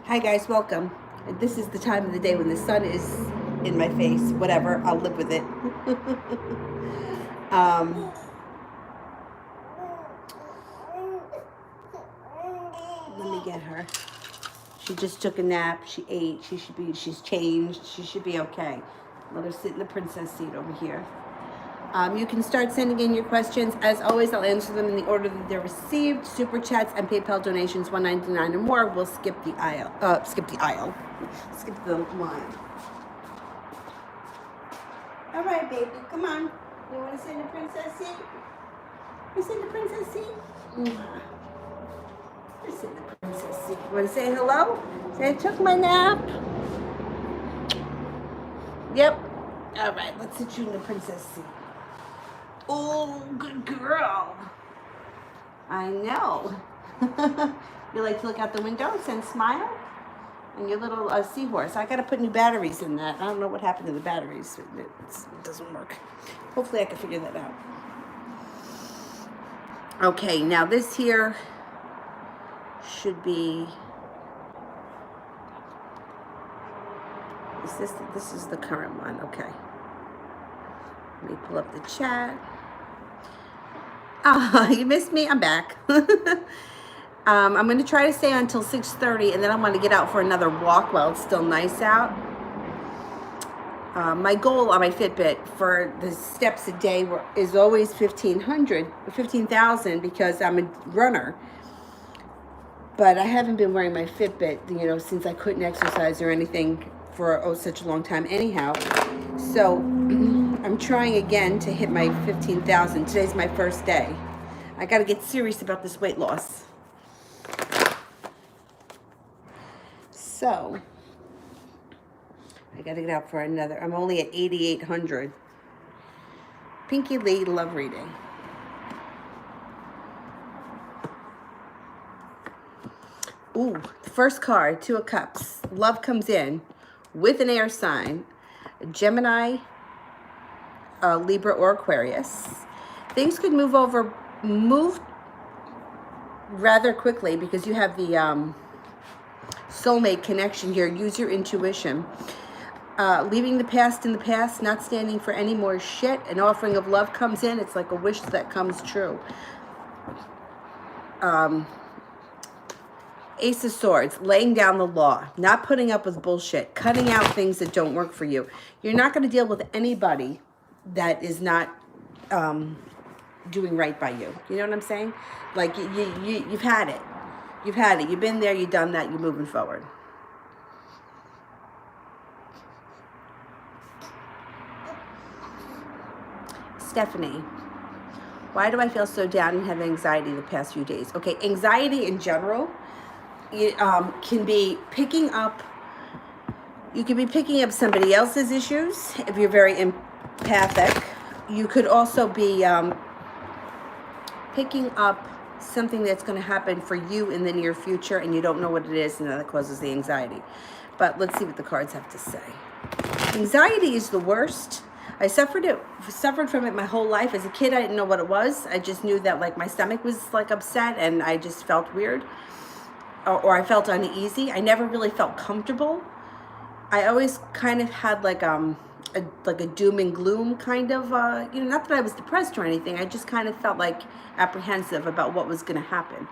Hi guys, welcome. This is the time of the day when the sun is in my face. Whatever, I'll live with it. um, Let me get her. She just took a nap. She ate. She's changed. She should be okay. Let her sit in the princess seat over here. You can start sending in your questions. As always, I'll answer them in the order that they're received. Super chats and PayPal donations, $1.99 or more. We'll skip the aisle. Skip the line. All right, baby, come on. You want to sit in the princess seat? You sit in the princess seat? You sit in the princess seat. You want to say hello? Say I took my nap. Yep. All right, let's sit you in the princess seat. Oh, good girl. I know. You like to look out the window and smile? And your little seahorse. I got to put new batteries in that. I don't know what happened to the batteries. It doesn't work. Hopefully I can figure that out. Okay, now this here should be... This is the current one. Okay. Let me pull up the chat. Oh, you missed me? I'm back. I'm going to try to stay until 6:30, and then I'm going to get out for another walk while it's still nice out. My goal on my Fitbit for the steps a day is always 15,000 because I'm a runner. But I haven't been wearing my Fitbit, since I couldn't exercise or anything for such a long time anyhow. So I'm trying again to hit my 15,000. Today's my first day. I got to get serious about this weight loss. So I got to get out for another. I'm only at 8,800. Pinky Lee, love reading. Ooh, first card, Two of Cups. Love comes in with an air sign. Gemini, Libra, or Aquarius. Things could move rather quickly because you have the soulmate connection here. Use your intuition. Leaving the past in the past, not standing for any more shit. An offering of love comes in. It's like a wish that comes true. Ace of Swords, laying down the law, not putting up with bullshit, cutting out things that don't work for you. You're not going to deal with anybody that is not doing right by you. You know what I'm saying? Like you've had it. You've had it. You've been there. You've done that. You're moving forward. Stephanie, why do I feel so down and have anxiety the past few days? Okay, anxiety in general, it can be picking up. You could be picking up somebody else's issues if you're very empathic. You could also be picking up something that's going to happen for you in the near future, and you don't know what it is, and that causes the anxiety. But let's see what the cards have to say. Anxiety is the worst. I suffered from it my whole life. As a kid, I didn't know what it was. I just knew that like my stomach was like upset, and I just felt weird, or I felt uneasy. I never really felt comfortable. I always kind of had like a doom and gloom kind of, not that I was depressed or anything. I just kind of felt like apprehensive about what was going to happen.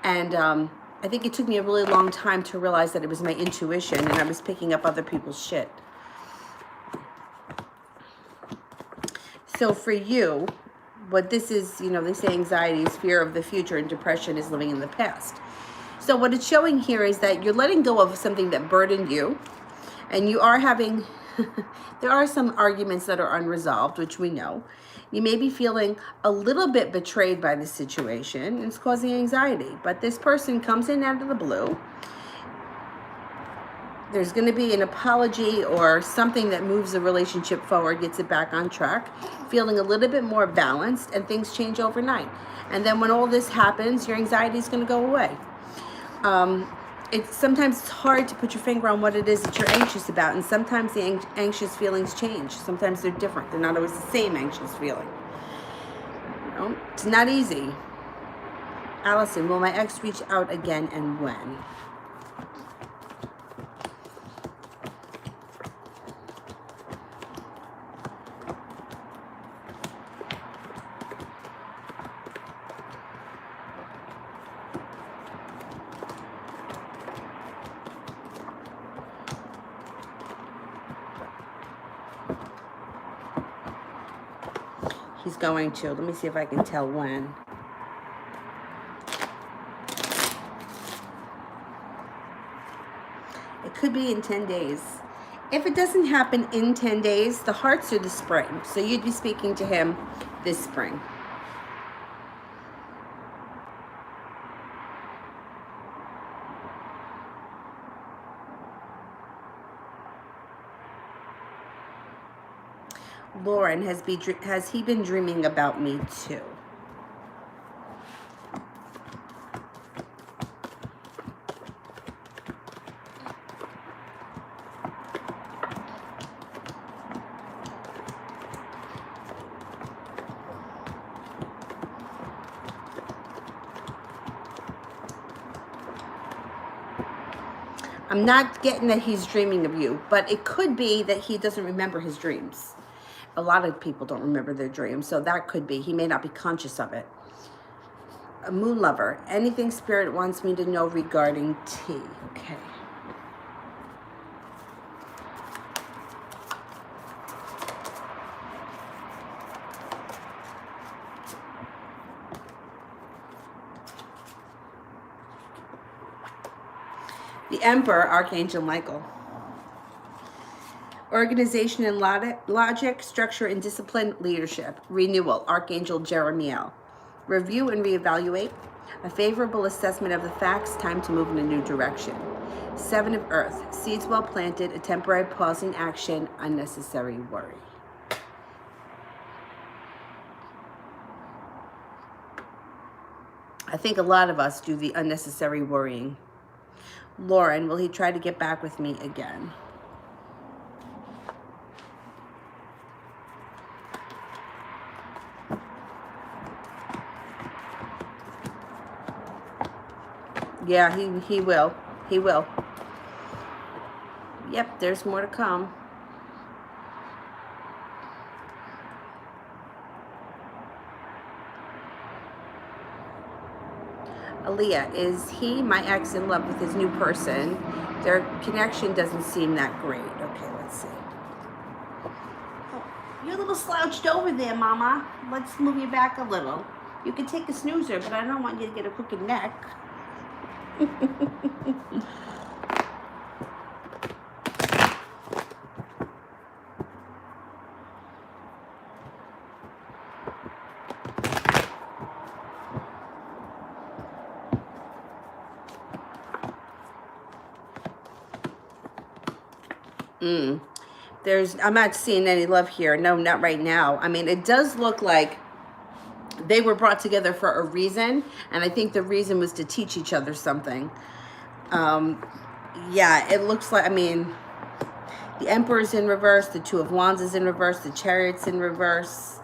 And I think it took me a really long time to realize that it was my intuition and I was picking up other people's shit. So for you, what this is, they say anxiety is fear of the future and depression is living in the past. So what it's showing here is that you're letting go of something that burdened you, and you are having, there are some arguments that are unresolved, which we know. You may be feeling a little bit betrayed by the situation, and it's causing anxiety. But this person comes in out of the blue. There's going to be an apology or something that moves the relationship forward, gets it back on track, feeling a little bit more balanced, and things change overnight. And then when all this happens, your anxiety is going to go away. Sometimes it's hard to put your finger on what it is that you're anxious about, and sometimes the anxious feelings change. Sometimes they're different. They're not always the same anxious feeling. It's not easy. Allison, will my ex reach out again, and when? He's going to. Let me see if I can tell when. It could be in 10 days. If it doesn't happen in 10 days, the hearts are the spring. So you'd be speaking to him this spring. Lauren, has he been dreaming about me too? I'm not getting that he's dreaming of you, but it could be that he doesn't remember his dreams. A lot of people don't remember their dreams, so that could be. He may not be conscious of it. A moon lover. Anything spirit wants me to know regarding T. Okay. The Emperor, Archangel Michael. Organization and logic, structure and discipline, leadership. Renewal, Archangel Jeremiel. Review and reevaluate. A favorable assessment of the facts, time to move in a new direction. Seven of Earth, seeds well planted, a temporary pause in action, unnecessary worry. I think a lot of us do the unnecessary worrying. Lauren, will he try to get back with me again? Yeah, he will. He will. Yep, there's more to come. Aaliyah, is he, my ex, in love with his new person? Their connection doesn't seem that great. Okay, let's see. Oh, you're a little slouched over there, Mama. Let's move you back a little. You can take a snoozer, but I don't want you to get a crooked neck. I'm not seeing any love here. No, not right now. I mean, it does look like they were brought together for a reason, and I think the reason was to teach each other something. Yeah, it looks like, I mean, the Emperor's in reverse, the Two of Wands is in reverse, the Chariot's in reverse.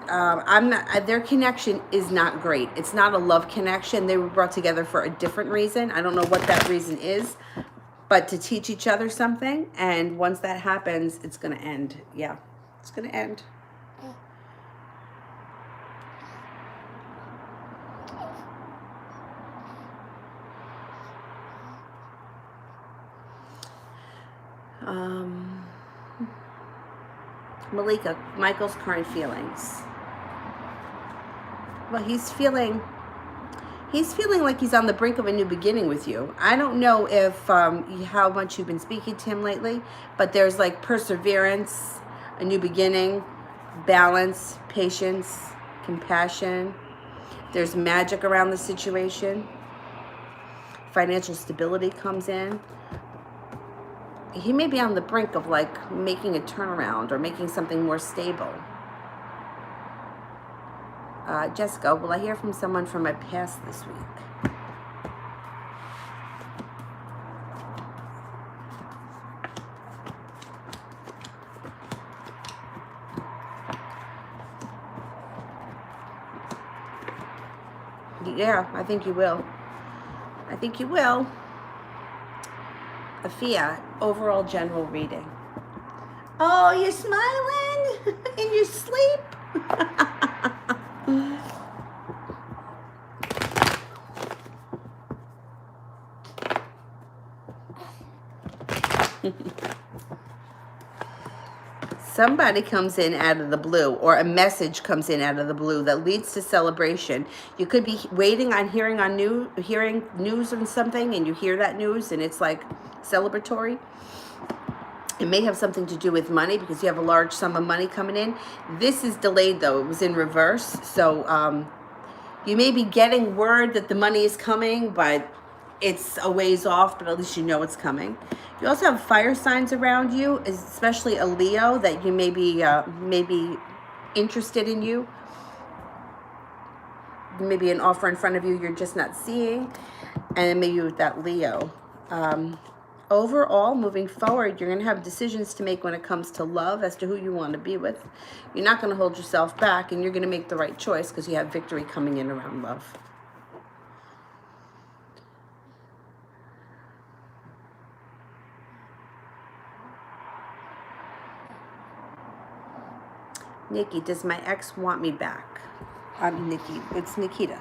Their connection is not great. It's not a love connection. They were brought together for a different reason. I don't know what that reason is, but to teach each other something. And once that happens, it's going to end. Yeah, it's going to end. Malika, Michael's current feelings. Well, he's feeling like he's on the brink of a new beginning with you. I don't know if how much you've been speaking to him lately, but there's like perseverance, a new beginning, balance, patience, compassion. There's magic around the situation. Financial stability comes in. He may be on the brink of like making a turnaround or making something more stable. Jessica, will I hear from someone from my past this week? Yeah, I think you will. I think you will. Afia, overall general reading. Oh, you're smiling in your sleep? somebody comes in out of the blue, or a message comes in out of the blue that leads to celebration. You could be waiting on hearing news on something, and you hear that news and it's like celebratory. It may have something to do with money because you have a large sum of money coming in. This is delayed though. It was in reverse. So you may be getting word that the money is coming, but it's a ways off, but at least you know it's coming. You also have fire signs around you, especially a Leo that you may be interested in you. Maybe an offer in front of you you're just not seeing. And maybe with that Leo. Overall, moving forward, you're going to have decisions to make when it comes to love as to who you want to be with. You're not going to hold yourself back, and you're going to make the right choice because you have victory coming in around love. Nikki, does my ex want me back? I'm Nikki. It's Nikita.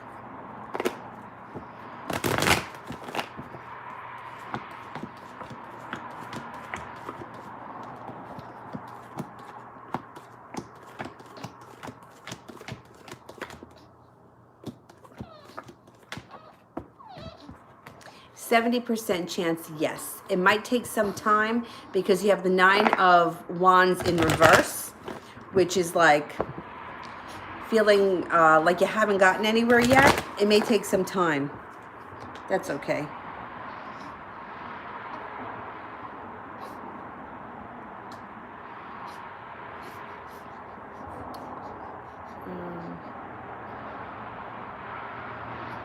70% chance, yes. It might take some time because you have the 9 of Wands in reverse, which is like feeling like you haven't gotten anywhere yet. It may take some time. That's okay.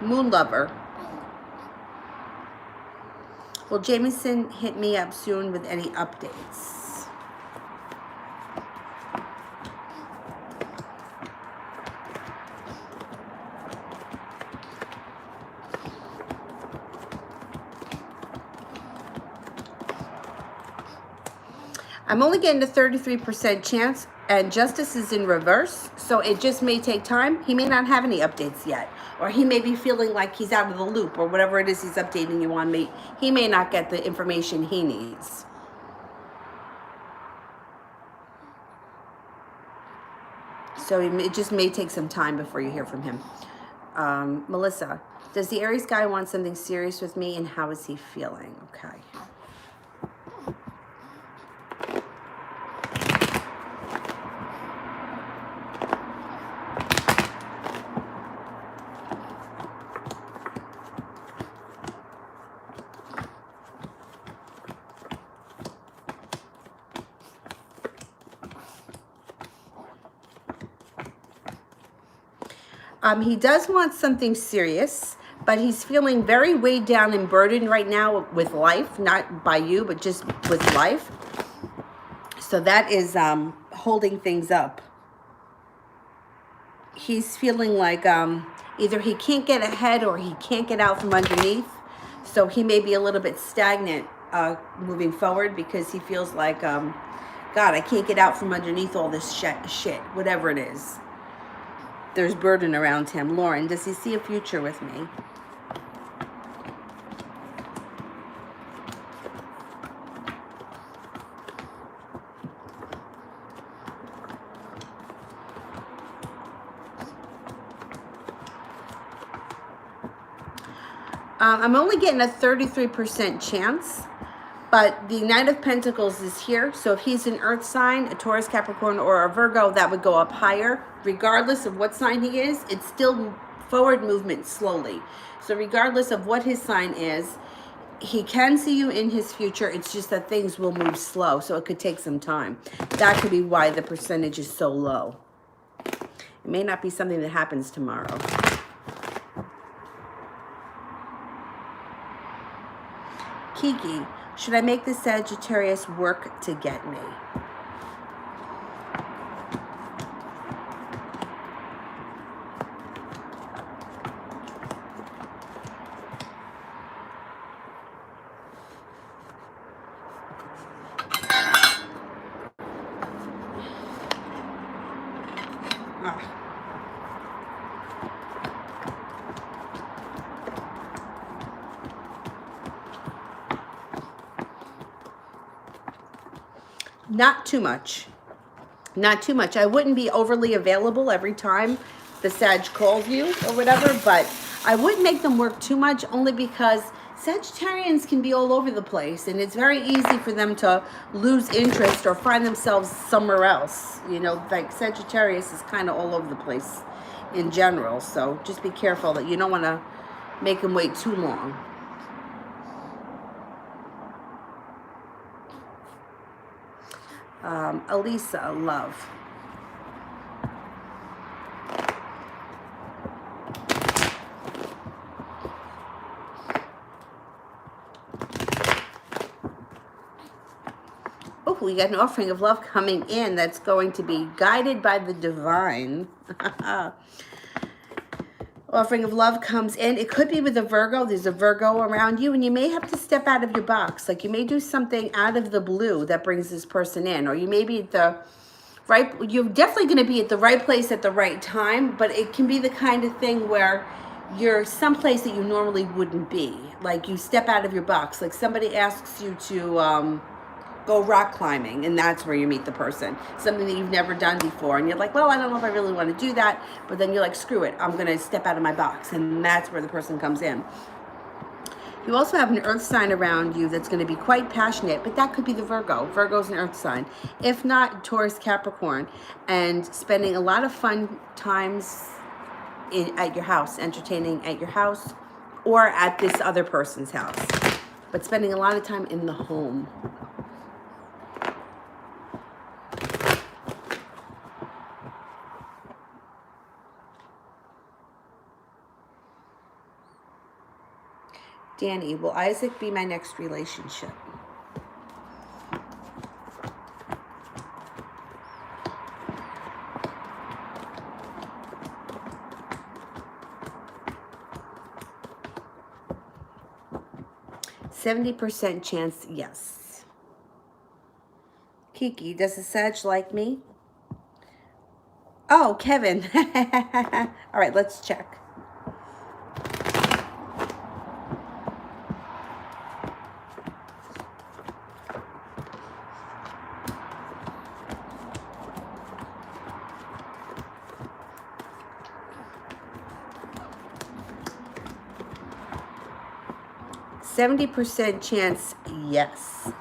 Moon lover. Will Jameson hit me up soon with any updates? I'm only getting a 33% chance, and justice is in reverse, so it just may take time. He may not have any updates yet, or he may be feeling like he's out of the loop, or whatever it is he's updating you on. He may not get the information he needs. So it just may take some time before you hear from him. Melissa, does the Aries guy want something serious with me, and how is he feeling? Okay. He does want something serious, but he's feeling very weighed down and burdened right now with life, not by you, but just with life. So that is holding things up. He's feeling like either he can't get ahead or he can't get out from underneath. So he may be a little bit stagnant moving forward because he feels like, God, I can't get out from underneath all this shit, whatever it is. There's burden around him. Lauren, does he see a future with me? I'm only getting a 33% chance, but the Knight of Pentacles is here. So if he's an Earth sign, a Taurus, Capricorn, or a Virgo, that would go up higher. Regardless of what sign he is, it's still forward movement slowly. So regardless of what his sign is, he can see you in his future. It's just that things will move slow, so it could take some time. That could be why the percentage is so low. It may not be something that happens tomorrow. Kiki, should I make the Sagittarius work to get me? Not too much. Not too much. I wouldn't be overly available every time the Sag calls you or whatever, but I wouldn't make them work too much, only because Sagittarians can be all over the place, and it's very easy for them to lose interest or find themselves somewhere else. You know, like Sagittarius is kind of all over the place in general, so just be careful that you don't want to make them wait too long. Elisa, love. Oh, we got an offering of love coming in that's going to be guided by the divine. Offering of love comes in. It could be with a Virgo. There's a Virgo around you, and you may have to step out of your box. Like, you may do something out of the blue that brings this person in, or you may be at the right, you're definitely going to be at the right place at the right time, but it can be the kind of thing where you're someplace that you normally wouldn't be. Like, you step out of your box. Like, somebody asks you to go rock climbing, and that's where you meet the person. Something that you've never done before, and you're like, well, I don't know if I really want to do that, but then you're like, screw it, I'm going to step out of my box, and that's where the person comes in. You also have an earth sign around you that's going to be quite passionate, but that could be the Virgo. Virgo's an earth sign. If not, Taurus, Capricorn, and spending a lot of fun times at your house, entertaining at your house, or at this other person's house, but spending a lot of time in the home. Danny, will Isaac be my next relationship? %70 chance, yes. Kiki, does the Sag like me? Oh, Kevin. All right, let's check. %70 chance, yes.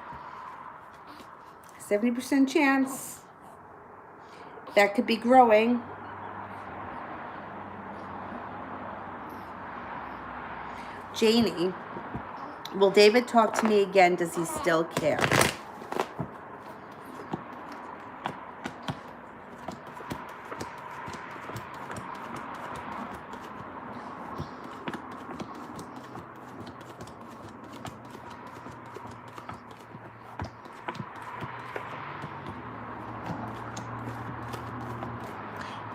70% chance. That could be growing. Janie, will David talk to me again? Does he still care?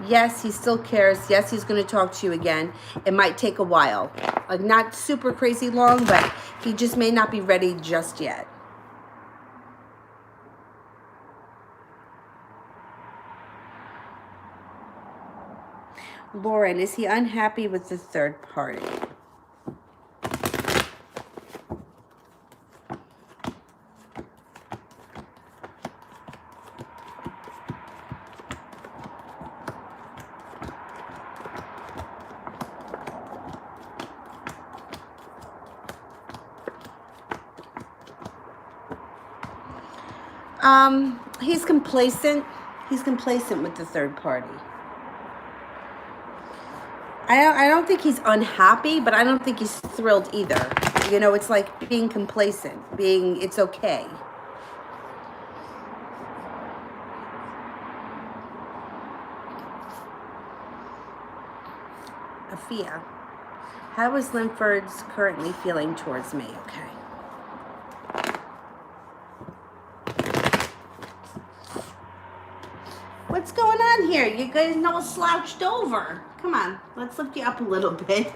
Yes, he still cares. Yes, he's going to talk to you again. It might take a while. Like, not super crazy long, but he just may not be ready just yet. Lauren, is he unhappy with the third party? He's complacent. He's complacent with the third party. I don't think he's unhappy, but I don't think he's thrilled either. You know, it's like being complacent, it's okay. Afia, how is Linford's currently feeling towards me? Okay. What's going on here? You guys all slouched over. Come on, let's lift you up a little bit.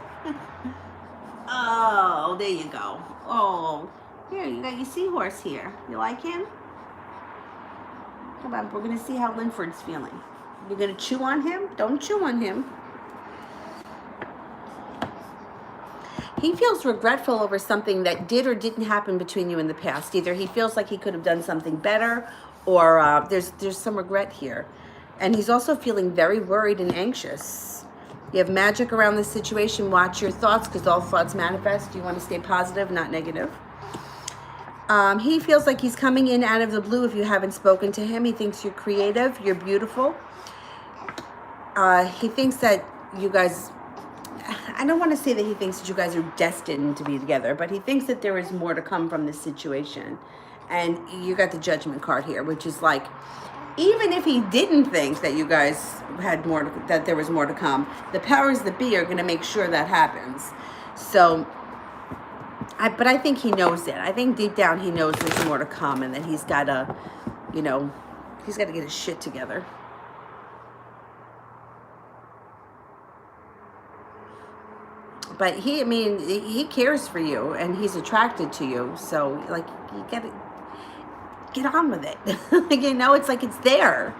Oh, there you go. Oh, here, you got your seahorse here. You like him? Come on, we're going to see how Linford's feeling. You're going to chew on him? Don't chew on him. He feels regretful over something that did or didn't happen between you in the past. Either he feels like he could have done something better, or there's some regret here. And he's also feeling very worried and anxious. You have magic around this situation. Watch your thoughts, because all thoughts manifest. You want to stay positive, not negative. He feels like he's coming in out of the blue if you haven't spoken to him. He thinks you're creative, you're beautiful. He thinks that you guys, I don't want to say that he thinks that you guys are destined to be together, but he thinks that there is more to come from this situation. And you got the Judgment card here, which is like, even if he didn't think that you guys had more, that there was more to come, the powers that be are going to make sure that happens. So, but I think he knows it. I think deep down he knows there's more to come, and that he's got to, you know, he's got to get his shit together. But I mean, he cares for you, and he's attracted to you. So, like, you gotta get on with it. Like, you know, it's like it's there.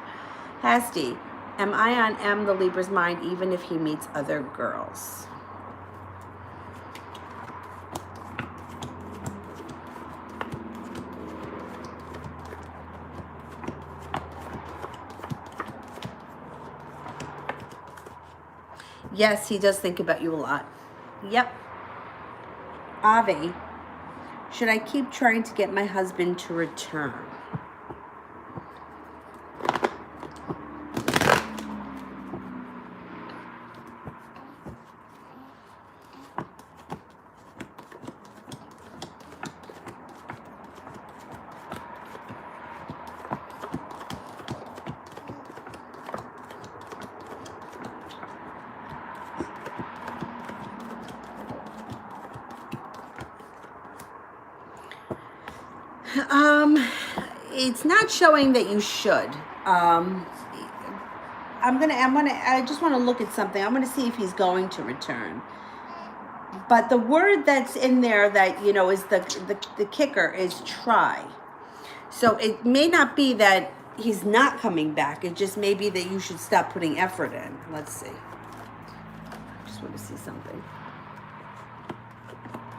Hasty. Am I on M, the Libra's mind, even if he meets other girls? Yes, he does think about you a lot. Yep. Ave, should I keep trying to get my husband to return? It's not showing that you should. I just want to look at something. I'm gonna see if he's going to return. But the word that's in there that, you know, is the kicker is try. So it may not be that he's not coming back. It just may be that you should stop putting effort in. Let's see. I just want to see something.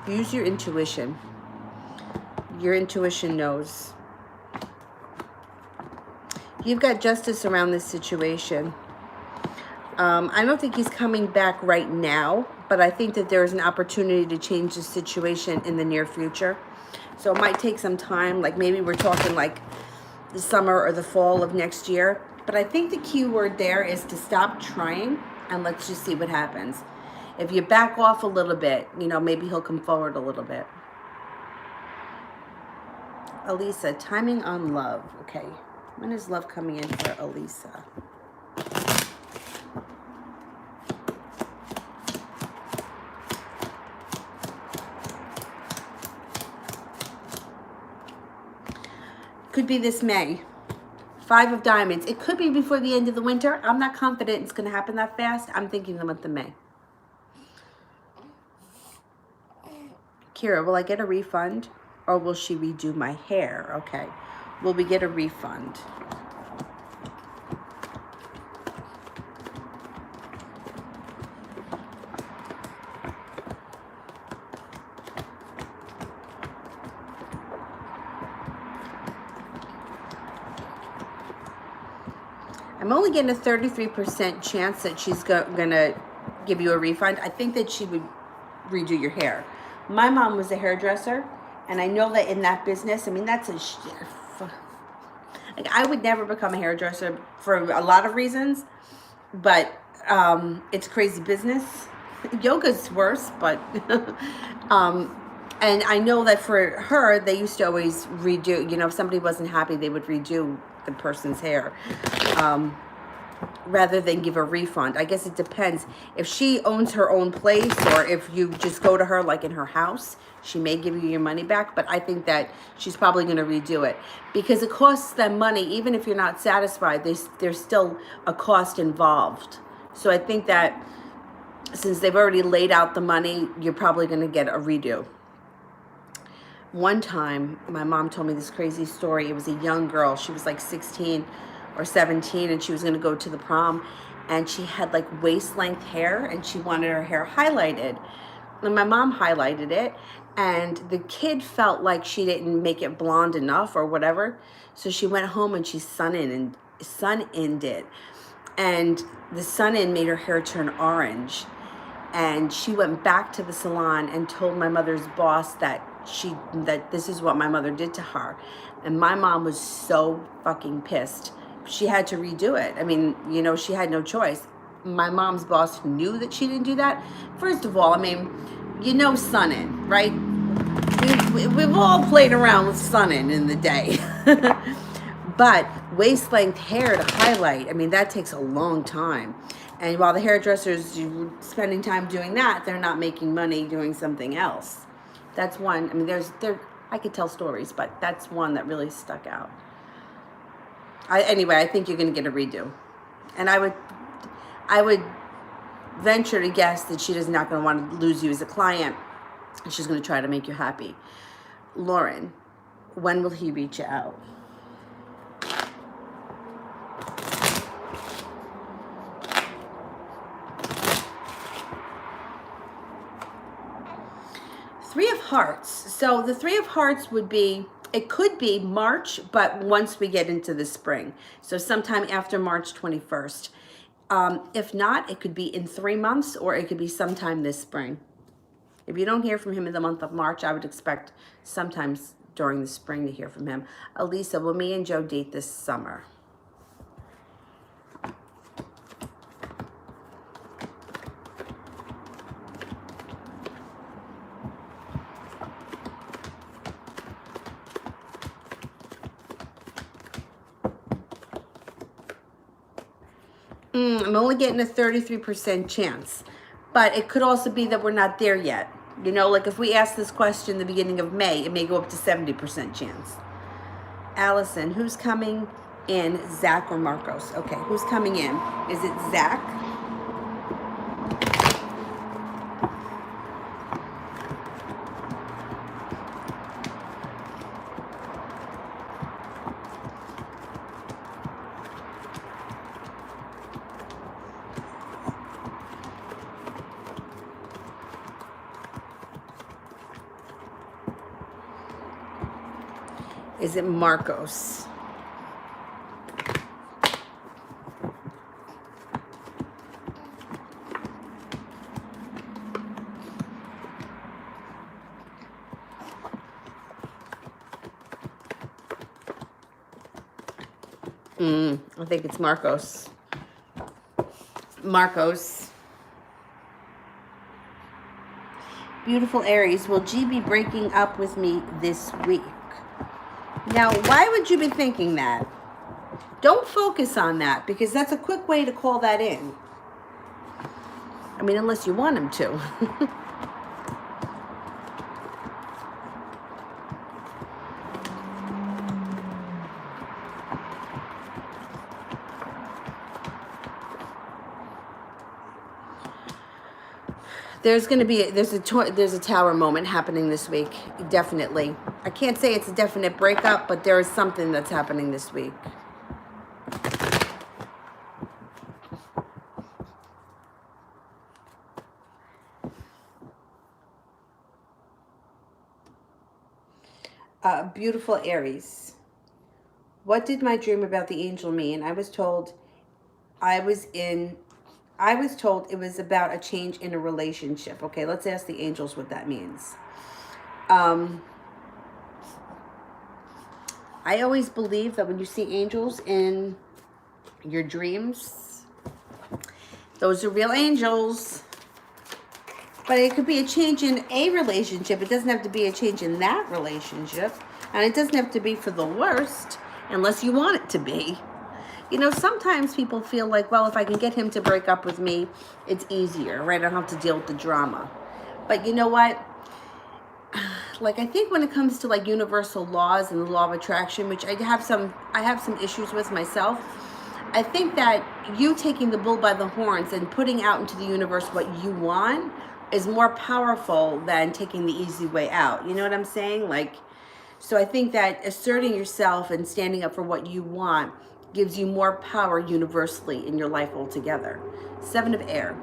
Use your intuition. Your intuition knows. You've got justice around this situation. I don't think he's coming back right now, but I think that there is an opportunity to change the situation in the near future. So it might take some time, like maybe we're talking like the summer or the fall of next year. But I think the key word there is to stop trying, and let's just see what happens. If you back off a little bit, you know, maybe he'll come forward a little bit. Elisa, timing on love. Okay. When is love coming in for Elisa? Could be this May. 5 of Diamonds. It could be before the end of the winter. I'm not confident it's going to happen that fast. I'm thinking the month of May. Kira, will I get a refund? Or will she redo my hair? Okay. Will we get a refund? I'm only getting a 33% chance that she's gonna give you a refund. I think that she would redo your hair. My mom was a hairdresser, and I know that in that business, I mean, that's like, I would never become a hairdresser for a lot of reasons, but it's crazy business. Yoga's worse, but and I know that for her, they used to always redo, you know, if somebody wasn't happy, they would redo the person's hair rather than give a refund. I guess it depends. If she owns her own place, or if you just go to her like in her house, she may give you your money back, but I think that she's probably going to redo it because it costs them money. Even if you're not satisfied, there's still a cost involved. So I think that since they've already laid out the money, you're probably going to get a redo. One time, my mom told me this crazy story. It was a young girl. She was like 16 or 17, and she was going to go to the prom, and she had like waist-length hair, and she wanted her hair highlighted. And my mom highlighted it, and the kid felt like she didn't make it blonde enough or whatever. So she went home and she sun-inned it. And the sun-in made her hair turn orange. And she went back to the salon and told my mother's boss that this is what my mother did to her. And my mom was so fucking pissed. She had to redo it. I mean, you know, she had no choice. My mom's boss knew that she didn't do that. First of all, I mean, you know, sun-in, right? We've all played around with sun-in in the day. But waist-length hair to highlight, I mean, that takes a long time. And while the hairdressers are spending time doing that, they're not making money doing something else. That's one. I mean, I could tell stories, but that's one that really stuck out. Anyway, I think you're going to get a redo. And I would venture to guess that she is not going to want to lose you as a client. And she's going to try to make you happy. Lauren, when will he reach out? Three of Hearts. So the Three of Hearts would be, it could be March, but once we get into the spring. So sometime after March 21st. If not, it could be in 3 months, or it could be sometime this spring. If you don't hear from him in the month of March, I would expect sometimes during the spring to hear from him. Elisa, will me and Joe date this summer? I'm only getting a 33% chance, but it could also be that we're not there yet. You know, like if we ask this question the beginning of May, it may go up to 70% chance. Allison, who's coming in, Zach or Marcos? Okay, who's coming in? Is it Zach? Is it Marcos? I think it's Marcos. Marcos. Beautiful Aries, will G be breaking up with me this week? Now, why would you be thinking that? Don't focus on that, because that's a quick way to call that in. I mean, unless you want him to. There's going to be there's a tower moment happening this week, definitely. I can't say it's a definite breakup, but there is something that's happening this week. Beautiful Aries. What did my dream about the angel mean? I was told it was about a change in a relationship. Okay, let's ask the angels what that means. I always believe that when you see angels in your dreams, those are real angels. But it could be a change in a relationship. It doesn't have to be a change in that relationship. And it doesn't have to be for the worst, unless you want it to be. You know, sometimes people feel like, well, if I can get him to break up with me, it's easier, right? I don't have to deal with the drama. But you know what? Like, I think when it comes to like universal laws and the law of attraction, which I have some issues with myself, I think that you taking the bull by the horns and putting out into the universe what you want is more powerful than taking the easy way out. You know what I'm saying? Like, so I think that asserting yourself and standing up for what you want gives you more power universally in your life altogether. 7 of Air.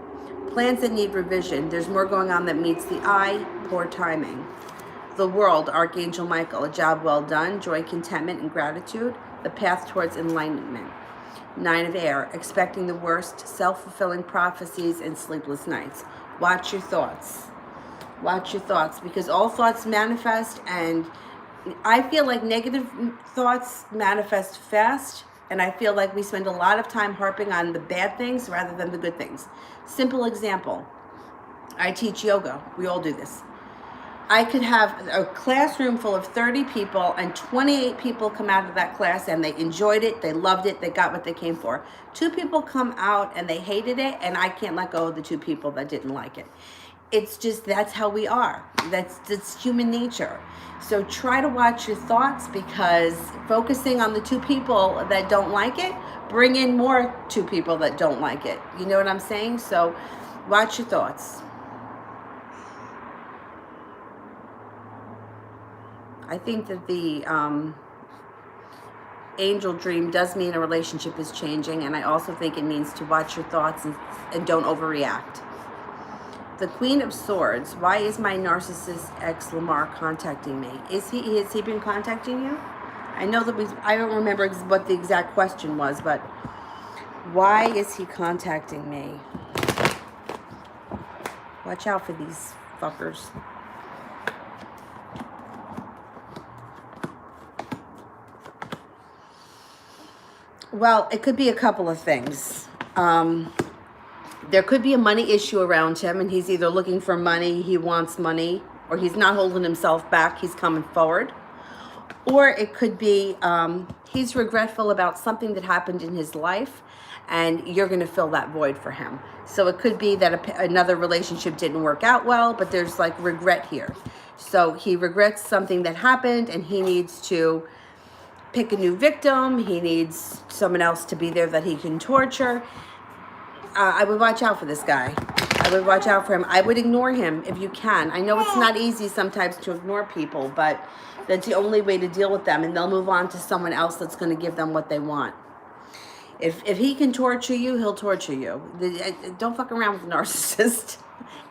Plans that need revision. There's more going on that meets the eye. Poor timing. The world, Archangel Michael. A job well done. Joy, contentment, and gratitude. The path towards enlightenment. Nine of Air. Expecting the worst. Self-fulfilling prophecies and sleepless nights. Watch your thoughts. Watch your thoughts, because all thoughts manifest, and I feel like negative thoughts manifest fast, and I feel like we spend a lot of time harping on the bad things rather than the good things. Simple example. I teach yoga. We all do this. I could have a classroom full of 30 people and 28 people come out of that class and they enjoyed it, they loved it, they got what they came for. 2 people come out and they hated it, and I can't let go of the 2 people that didn't like it. It's just, that's how we are. That's human nature. So try to watch your thoughts, because focusing on the 2 people that don't like it, bring in more 2 people that don't like it. You know what I'm saying? So watch your thoughts. I think that the angel dream does mean a relationship is changing, and I also think it means to watch your thoughts and don't overreact. The Queen of Swords. Why is my narcissist ex Lamar contacting me? Has he been contacting you? I know that I don't remember what the exact question was, but why is he contacting me? Watch out for these fuckers. Well, it could be a couple of things. There could be a money issue around him, and he's either looking for money, he wants money, or he's not holding himself back, he's coming forward. Or it could be he's regretful about something that happened in his life, and you're going to fill that void for him. So it could be that another relationship didn't work out well, but there's like regret here. So he regrets something that happened, and he needs to pick a new victim. He needs someone else to be there that he can torture. I would watch out for this guy. I would watch out for him. I would ignore him if you can. I know it's not easy sometimes to ignore people, but that's the only way to deal with them, and they'll move on to someone else that's going to give them what they want. If he can torture you, he'll torture you. Don't fuck around with a narcissist.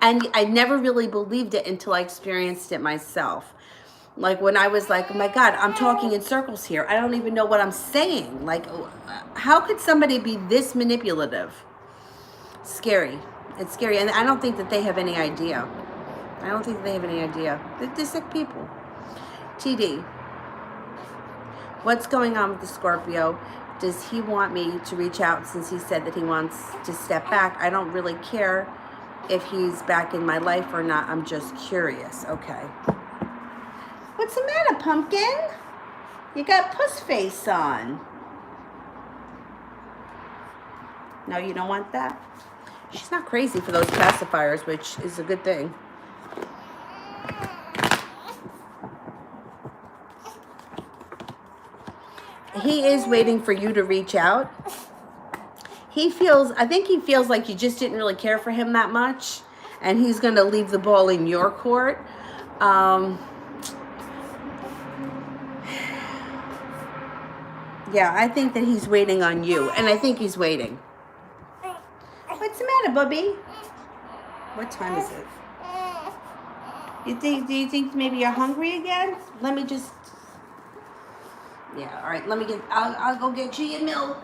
And I never really believed it until I experienced it myself. Like when I was like, oh my God, I'm talking in circles here. I don't even know what I'm saying. Like, how could somebody be this manipulative? Scary. It's scary. And I don't think that they have any idea. I don't think they have any idea. They're sick people. TD. What's going on with the Scorpio? Does he want me to reach out, since he said that he wants to step back? I don't really care if he's back in my life or not. I'm just curious. Okay. What's the matter, pumpkin? You got puss face on. No, you don't want that? She's not crazy for those pacifiers, which is a good thing. He is waiting for you to reach out. I think he feels like you just didn't really care for him that much, and he's going to leave the ball in your court. Yeah, I think that he's waiting on you, and I think he's waiting. What's the matter, Bubby? What time is it? Do you think maybe you're hungry again? Let me just... Yeah, all right, I'll go get you your milk.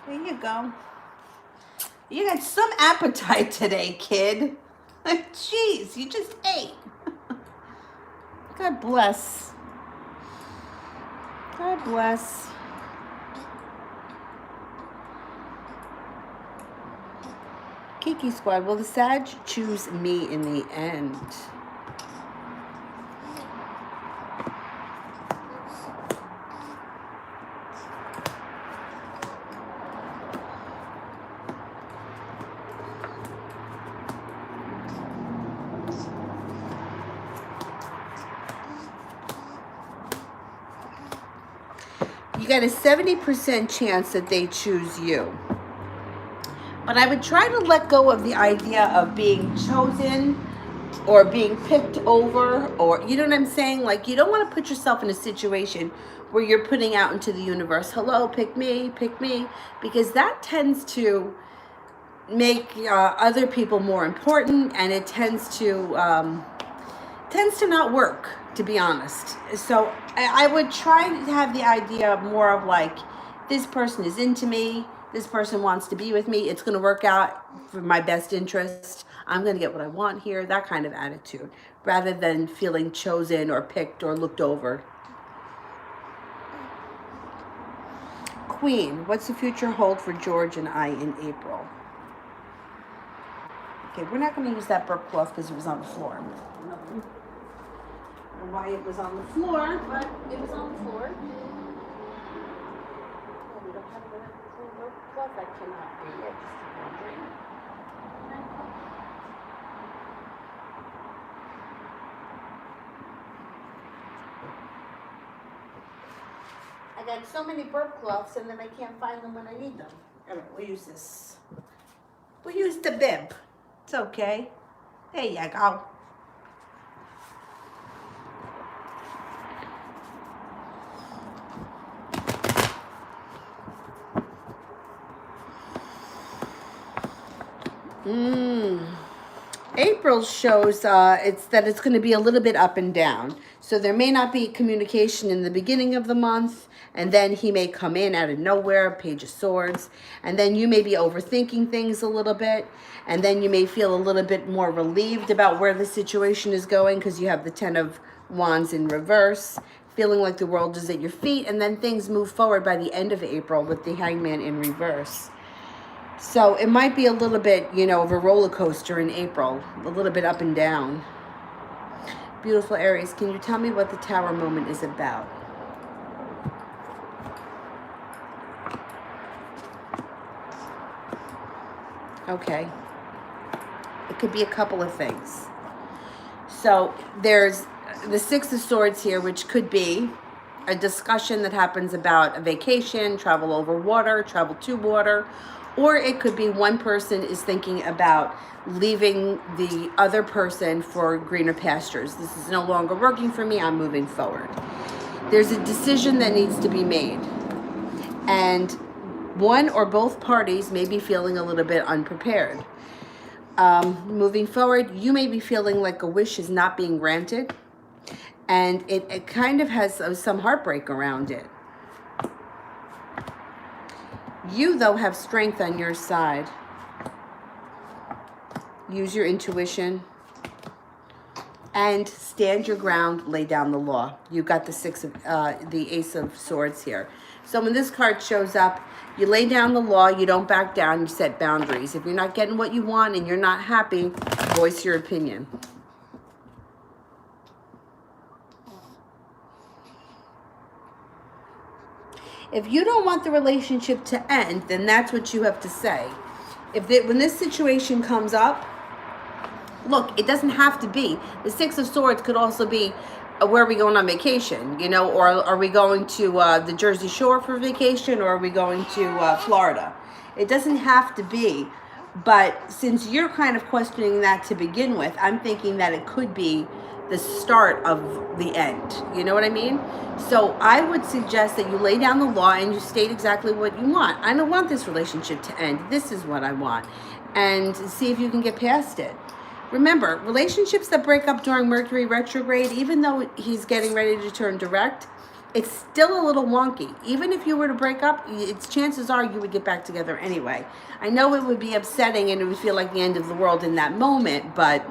There you go. You got some appetite today, kid. Jeez, you just ate. God bless. God bless. Kiki Squad, will the Sag choose me in the end? You got a 70% chance that they choose you. But I would try to let go of the idea of being chosen or being picked over, or, you know what I'm saying? Like, you don't want to put yourself in a situation where you're putting out into the universe, hello, pick me, because that tends to make other people more important, and it tends to not work, to be honest. So I would try to have the idea more of like, this person is into me, this person wants to be with me, it's going to work out for my best interest, I'm going to get what I want here, that kind of attitude, rather than feeling chosen or picked or looked over. Queen, what's the future hold for George and I in April? Okay, we're not going to use that burp cloth because it was on the floor. I don't know why it was on the floor, but it was on the floor. Oh, we don't have another burp cloth. I cannot be. I just keep wondering. I got so many burp cloths, and then I can't find them when I need them. All right, we'll use this. We'll use the bib. It's okay. There you go. April shows it's going to be a little bit up and down. So there may not be communication in the beginning of the month, and then he may come in out of nowhere, Page of Swords, and then you may be overthinking things a little bit, and then you may feel a little bit more relieved about where the situation is going because you have the Ten of Wands in reverse, feeling like the world is at your feet, and then things move forward by the end of April with the Hangman in reverse. So it might be a little bit, you know, of a roller coaster in April, a little bit up and down. Beautiful Aries, can you tell me what the Tower moment is about? Okay. It could be a couple of things. So there's the Six of Swords here, which could be a discussion that happens about a vacation, travel over water, travel to water, or it could be one person is thinking about leaving the other person for greener pastures. This is no longer working for me, I'm moving forward. There's a decision that needs to be made. And one or both parties may be feeling a little bit unprepared. Moving forward, you may be feeling like a wish is not being granted. And it kind of has some heartbreak around it. You, though, have strength on your side. Use your intuition. And stand your ground, lay down the law. You got the Ace of Swords here. So when this card shows up, you lay down the law, you don't back down, you set boundaries. If you're not getting what you want and you're not happy, voice your opinion. If you don't want the relationship to end, then that's what you have to say. When this situation comes up, look, it doesn't have to be. The Six of Swords could also be, where are we going on vacation? You know, or are we going to the Jersey Shore for vacation, or are we going to Florida? It doesn't have to be. But since you're kind of questioning that to begin with, I'm thinking that it could be the start of the end. You know what I mean? So I would suggest that you lay down the law and you state exactly what you want. I don't want this relationship to end. This is what I want. And see if you can get past it. Remember, relationships that break up during Mercury retrograde, even though he's getting ready to turn direct, it's still a little wonky. Even if you were to break up, chances are you would get back together anyway. I know it would be upsetting and it would feel like the end of the world in that moment, but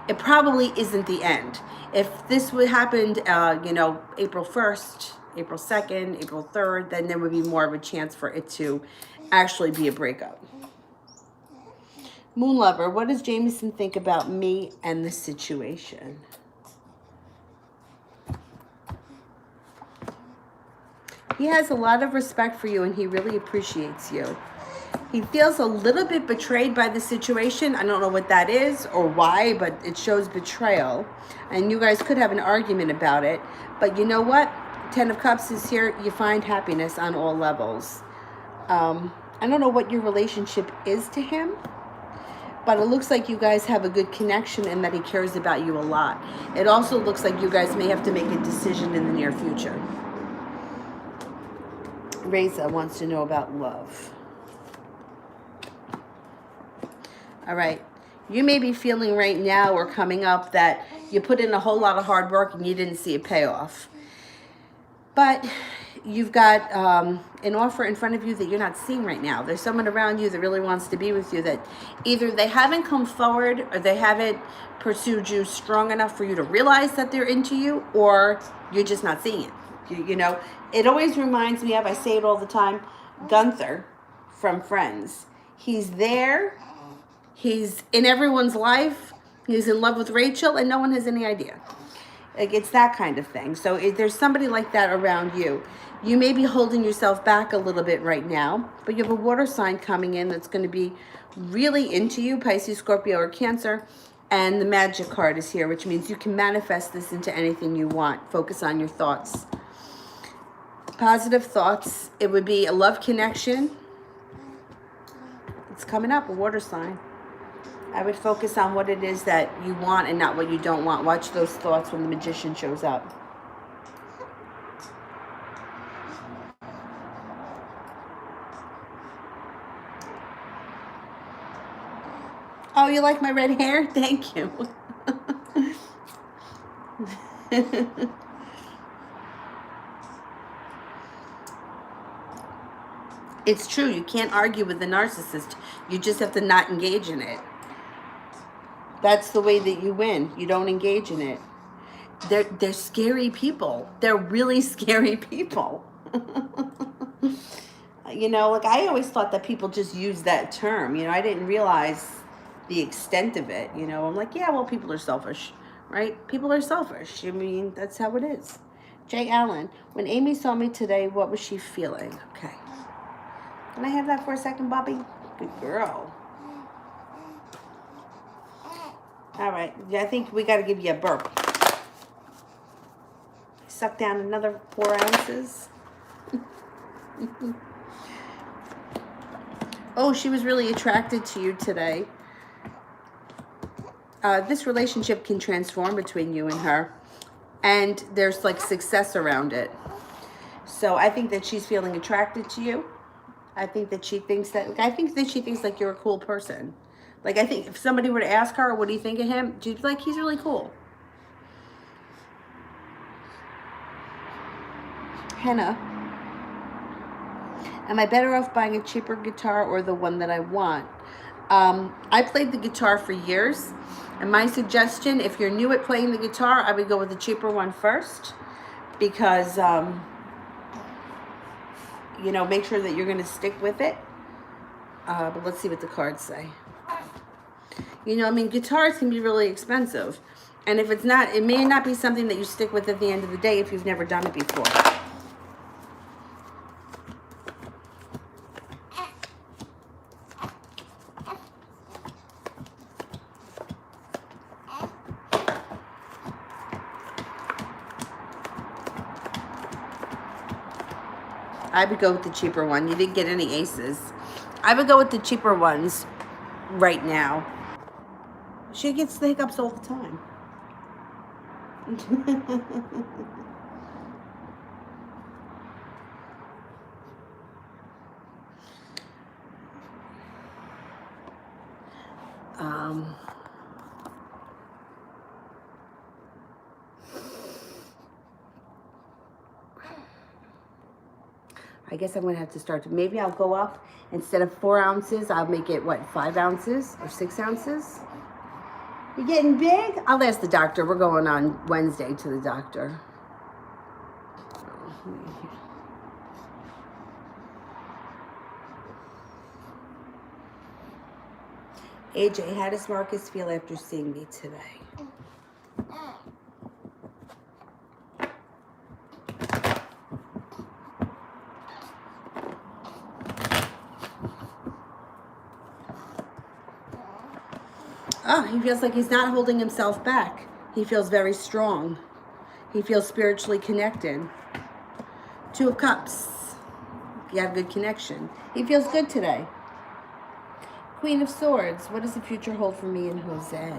it probably isn't the end. If this would happen, you know, April 1st, April 2nd, April 3rd, then there would be more of a chance for it to actually be a breakup. Moon Lover, what does Jameson think about me and the situation? He has a lot of respect for you and he really appreciates you. He feels a little bit betrayed by the situation. I don't know what that is or why, but it shows betrayal. And you guys could have an argument about it. But you know what? Ten of Cups is here. You find happiness on all levels. I don't know what your relationship is to him, but it looks like you guys have a good connection and that he cares about you a lot. It also looks like you guys may have to make a decision in the near future. Reza wants to know about love. All right. You may be feeling right now or coming up that you put in a whole lot of hard work and you didn't see a payoff. But you've got an offer in front of you that you're not seeing right now. There's someone around you that really wants to be with you that either they haven't come forward or they haven't pursued you strong enough for you to realize that they're into you, or you're just not seeing it. You know, it always reminds me of, I say it all the time, Gunther from Friends. He's there. He's in everyone's life. He's in love with Rachel, and no one has any idea. Like, it's that kind of thing. So if there's somebody like that around you, you may be holding yourself back a little bit right now, but you have a water sign coming in that's going to be really into you, Pisces, Scorpio, or Cancer. And the Magic card is here, which means you can manifest this into anything you want. Focus on your thoughts. Positive thoughts. It would be a love connection. It's coming up, a water sign. I would focus on what it is that you want and not what you don't want. Watch those thoughts when the Magician shows up. Oh, you like my red hair? Thank you. It's true. You can't argue with the narcissist. You just have to not engage in it. That's the way that you win. You don't engage in it. They're scary people. They're really scary people. You know, like, I always thought that people just use that term. You know, I didn't realize the extent of it. You know, I'm like, yeah, well, people are selfish, right? People are selfish. I mean, that's how it is. Jay Allen, when Amy saw me today, what was she feeling? Okay. Can I have that for a second, Bobby? Good girl. All right. Yeah, I think we got to give you a burp. Suck down another 4 ounces. Oh, she was really attracted to you today. This relationship can transform between you and her. And there's like success around it. So I think that she's feeling attracted to you. I think that she thinks like you're a cool person. Like, I think if somebody were to ask her, what do you think of him? She'd be like, he's really cool. Henna. Am I better off buying a cheaper guitar or the one that I want? I played the guitar for years. And my suggestion, if you're new at playing the guitar, I would go with the cheaper one first. Because, you know, make sure that you're going to stick with it. But let's see what the cards say. You know, I mean, guitars can be really expensive. And if it's not, it may not be something that you stick with at the end of the day if you've never done it before. I would go with the cheaper one. You didn't get any aces. I would go with the cheaper ones right now. She gets the hiccups all the time. I guess I'm going to have to start to, maybe I'll go up, instead of 4 ounces, I'll make it, what, 5 ounces or 6 ounces? You're getting big? I'll ask the doctor. We're going on Wednesday to the doctor. AJ, how does Marcus feel after seeing me today? Oh, he feels like he's not holding himself back. He feels very strong. He feels spiritually connected. Two of Cups. You have a good connection. He feels good today. Queen of Swords. What does the future hold for me and Jose?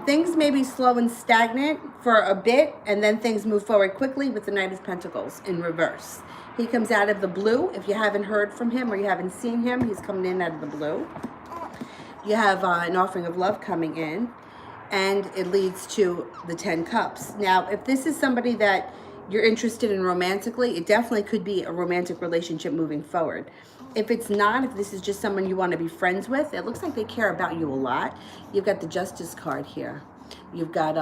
Things may be slow and stagnant for a bit, and then things move forward quickly with the Knight of Pentacles in reverse. He comes out of the blue. If you haven't heard from him or you haven't seen him, he's coming in out of the blue. You have an offering of love coming in, and it leads to the 10 Cups. Now, if this is somebody that you're interested in romantically, it definitely could be a romantic relationship moving forward. If it's not, if this is just someone you want to be friends with, it looks like they care about you a lot. You've got the Justice card here. You've got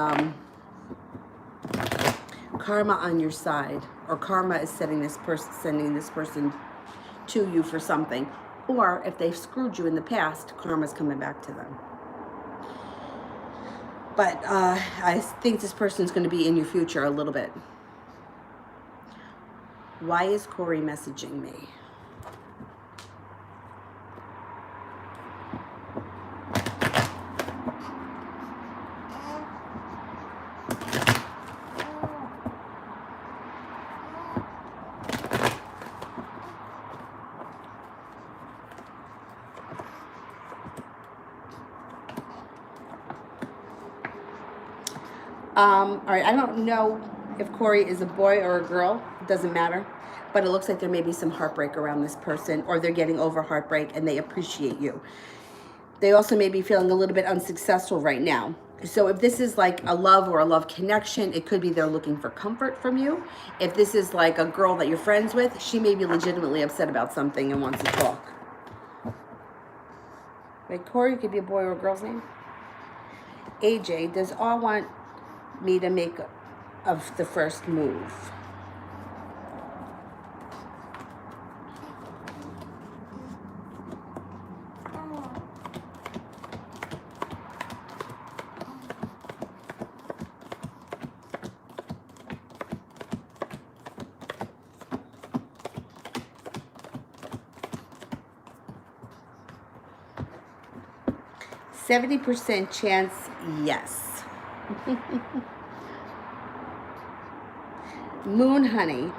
karma on your side, or karma is sending this person to you for something. Or if they've screwed you in the past, karma's coming back to them. But I think this person's going to be in your future a little bit. Why is Corey messaging me? All right, I don't know if Corey is a boy or a girl. It doesn't matter. But it looks like there may be some heartbreak around this person, or they're getting over heartbreak and they appreciate you. They also may be feeling a little bit unsuccessful right now. So if this is like a love or a love connection, it could be they're looking for comfort from you. If this is like a girl that you're friends with, she may be legitimately upset about something and wants to talk. Wait, Corey could be a boy or a girl's name. AJ, does all want me to make of the first move? %70 chance, yes. Moon Honey,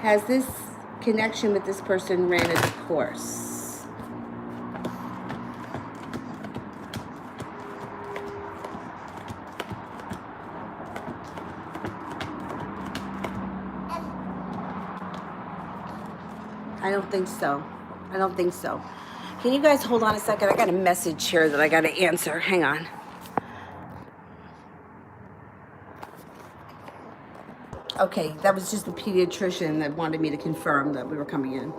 has this connection with this person ran its course? I don't think so. I don't think so. Can you guys hold on a second? I got a message here that I got to answer. Hang on. Okay, that was just the pediatrician that wanted me to confirm that we were coming in.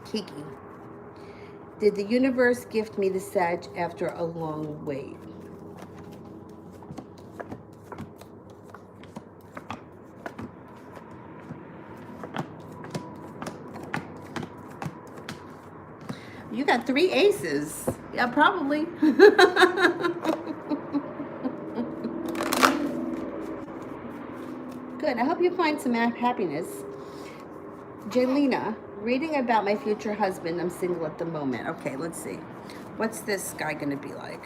Kiki. Did the universe gift me the Sag after a long wait? You got 3 aces. Yeah, probably. Good. I hope you find some happiness. Jelena, reading about my future husband. I'm single at the moment. Okay, let's see. What's this guy going to be like?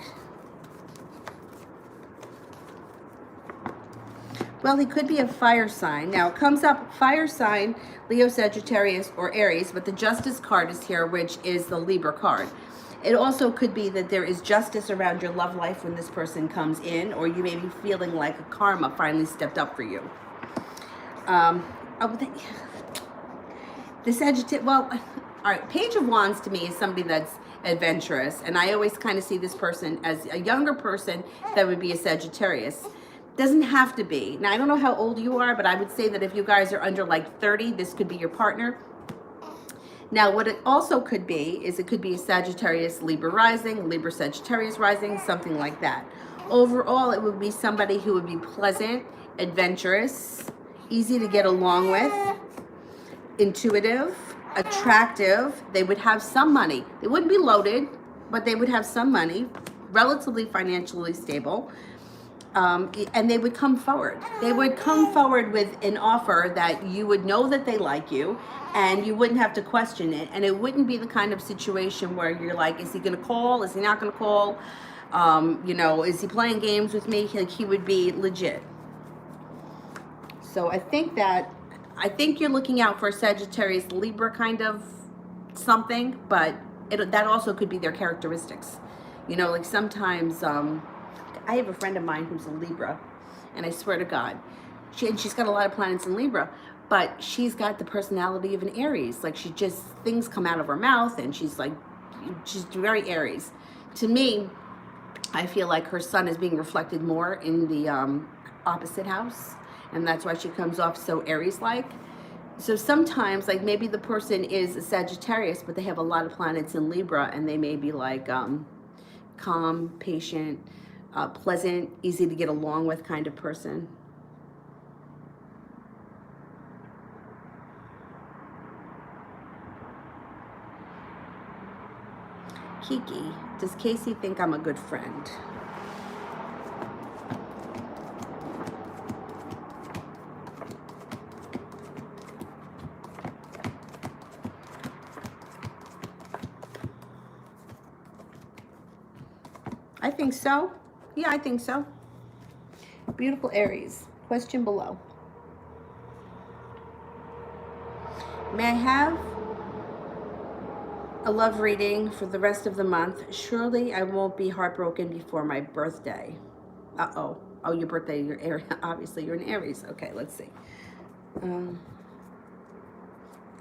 Well, he could be a fire sign. Now, it comes up fire sign, Leo, Sagittarius, or Aries, but the Justice card is here, which is the Libra card. It also could be that there is justice around your love life when this person comes in, or you may be feeling like a karma finally stepped up for you. The Sagittarius, well, all right, Page of Wands to me is somebody that's adventurous, and I always kind of see this person as a younger person that would be a Sagittarius. Doesn't have to be. Now, I don't know how old you are, but I would say that if you guys are under like 30, this could be your partner. Now, what it also could be is it could be a Sagittarius Libra rising, Libra Sagittarius rising, something like that. Overall, it would be somebody who would be pleasant, adventurous, easy to get along with, intuitive, attractive. They would have some money. They wouldn't be loaded. but they would have some money, relatively financially stable. And they would come forward. They would come forward with an offer that you would know that they like you, and you wouldn't have to question it. And it wouldn't be the kind of situation where you're like, is he going to call? Is he not going to call? You know, is he playing games with me? Like, he would be legit. So I think you're looking out for a Sagittarius Libra kind of something, but that also could be their characteristics. You know, like sometimes, I have a friend of mine who's a Libra, and I swear to God, she's got a lot of planets in Libra, but she's got the personality of an Aries. Like, things come out of her mouth, and she's very Aries. To me, I feel like her sun is being reflected more in the opposite house, and that's why she comes off so Aries-like. So sometimes, like, maybe the person is a Sagittarius, but they have a lot of planets in Libra, and they may be like calm, patient, pleasant, easy to get along with kind of person. Kiki, does Casey think I'm a good friend? I think so. Yeah, I think so. Beautiful Aries. Question below. May I have a love reading for the rest of the month? Surely I won't be heartbroken before my birthday. Uh-oh. Oh, your birthday, you're Aries. Obviously, you're an Aries. Okay, let's see.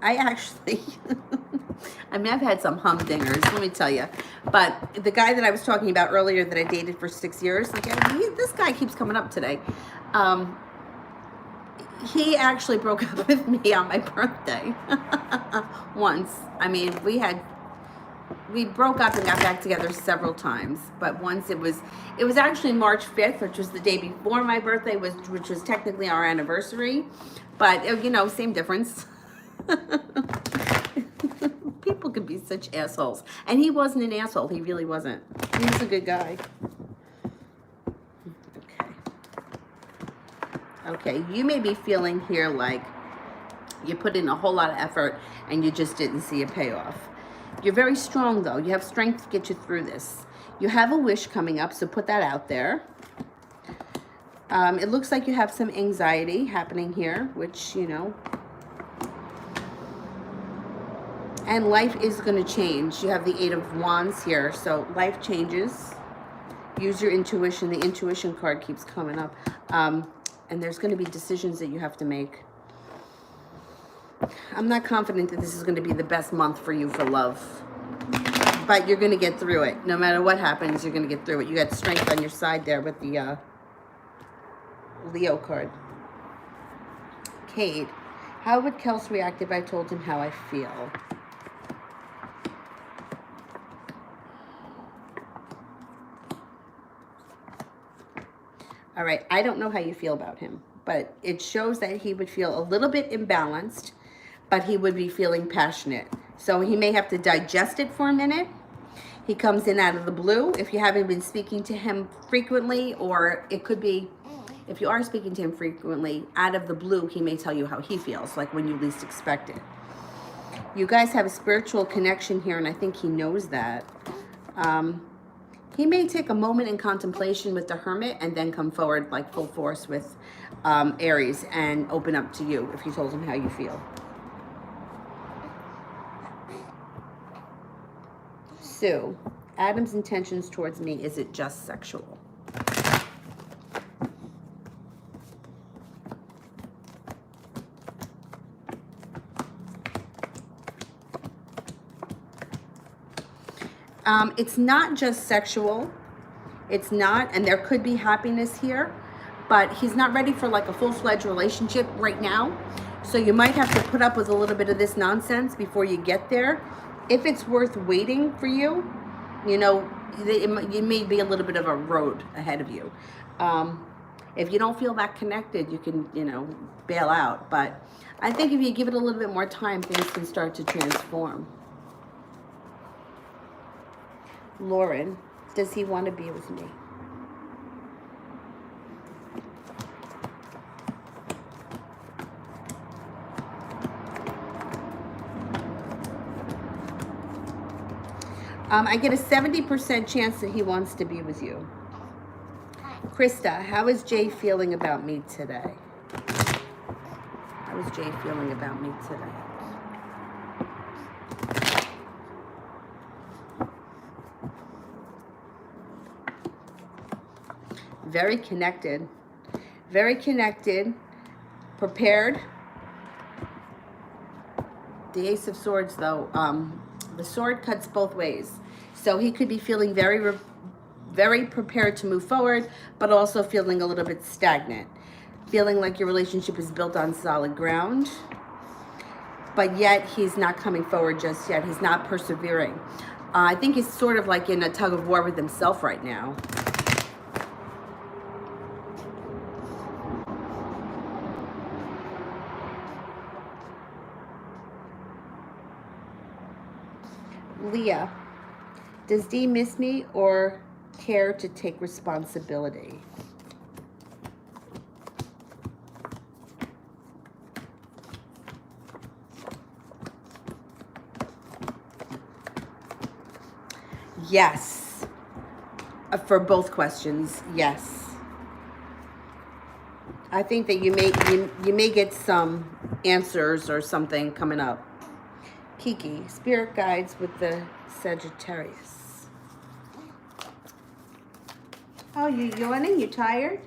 I actually, I mean, I've had some humdingers, let me tell you. But the guy that I was talking about earlier that I dated for 6 years, like, this guy keeps coming up today. He actually broke up with me on my birthday once. I mean, we broke up and got back together several times, but once it was actually March 5th, which was the day before my birthday, which was technically our anniversary, but you know, same difference. People can be such assholes, and he wasn't an asshole. He really wasn't. He was a good guy. Okay, you may be feeling here like you put in a whole lot of effort and you just didn't see a payoff. You're very strong, though. You have strength to get you through this. You have a wish coming up, so put that out there. It looks like you have some anxiety happening here, which, you know. And life is going to change. You have the Eight of Wands here, so life changes. Use your intuition. The intuition card keeps coming up. And there's going to be decisions that you have to make. I'm not confident that this is going to be the best month for you for love. But you're going to get through it. No matter what happens, you're going to get through it. You got strength on your side there with the Leo card. Cade, how would Kels react if I told him how I feel? All right, I don't know how you feel about him, but it shows that he would feel a little bit imbalanced, but he would be feeling passionate. So he may have to digest it for a minute. He comes in out of the blue if you haven't been speaking to him frequently, or it could be, if you are speaking to him frequently, out of the blue, he may tell you how he feels, like when you least expect it. You guys have a spiritual connection here, and I think he knows that. He may take a moment in contemplation with the Hermit and then come forward like full force with Aries and open up to you if you told him how you feel. Sue, Adam's intentions towards me, is it just sexual? It's not just sexual. It's not, and there could be happiness here, but he's not ready for like a full-fledged relationship right now. So you might have to put up with a little bit of this nonsense before you get there. If it's worth waiting for you, you know, it may be a little bit of a road ahead of you. If you don't feel that connected, you can, you know, bail out. But I think if you give it a little bit more time, things can start to transform. Lauren, does he want to be with me? I get a 70% chance that he wants to be with you. Krista, how is Jay feeling about me today? How is Jay feeling about me today? Very connected. Very connected. Prepared. The Ace of Swords, though, the sword cuts both ways. So he could be feeling very prepared to move forward, but also feeling a little bit stagnant. Feeling like your relationship is built on solid ground, but yet he's not coming forward just yet. He's not persevering. I think he's sort of like in a tug of war with himself right now. Leah, does Dee miss me or care to take responsibility? Yes. For both questions, yes. I think that you may get some answers or something coming up. Kiki, spirit guides with the Sagittarius. Oh, you yawning? You tired?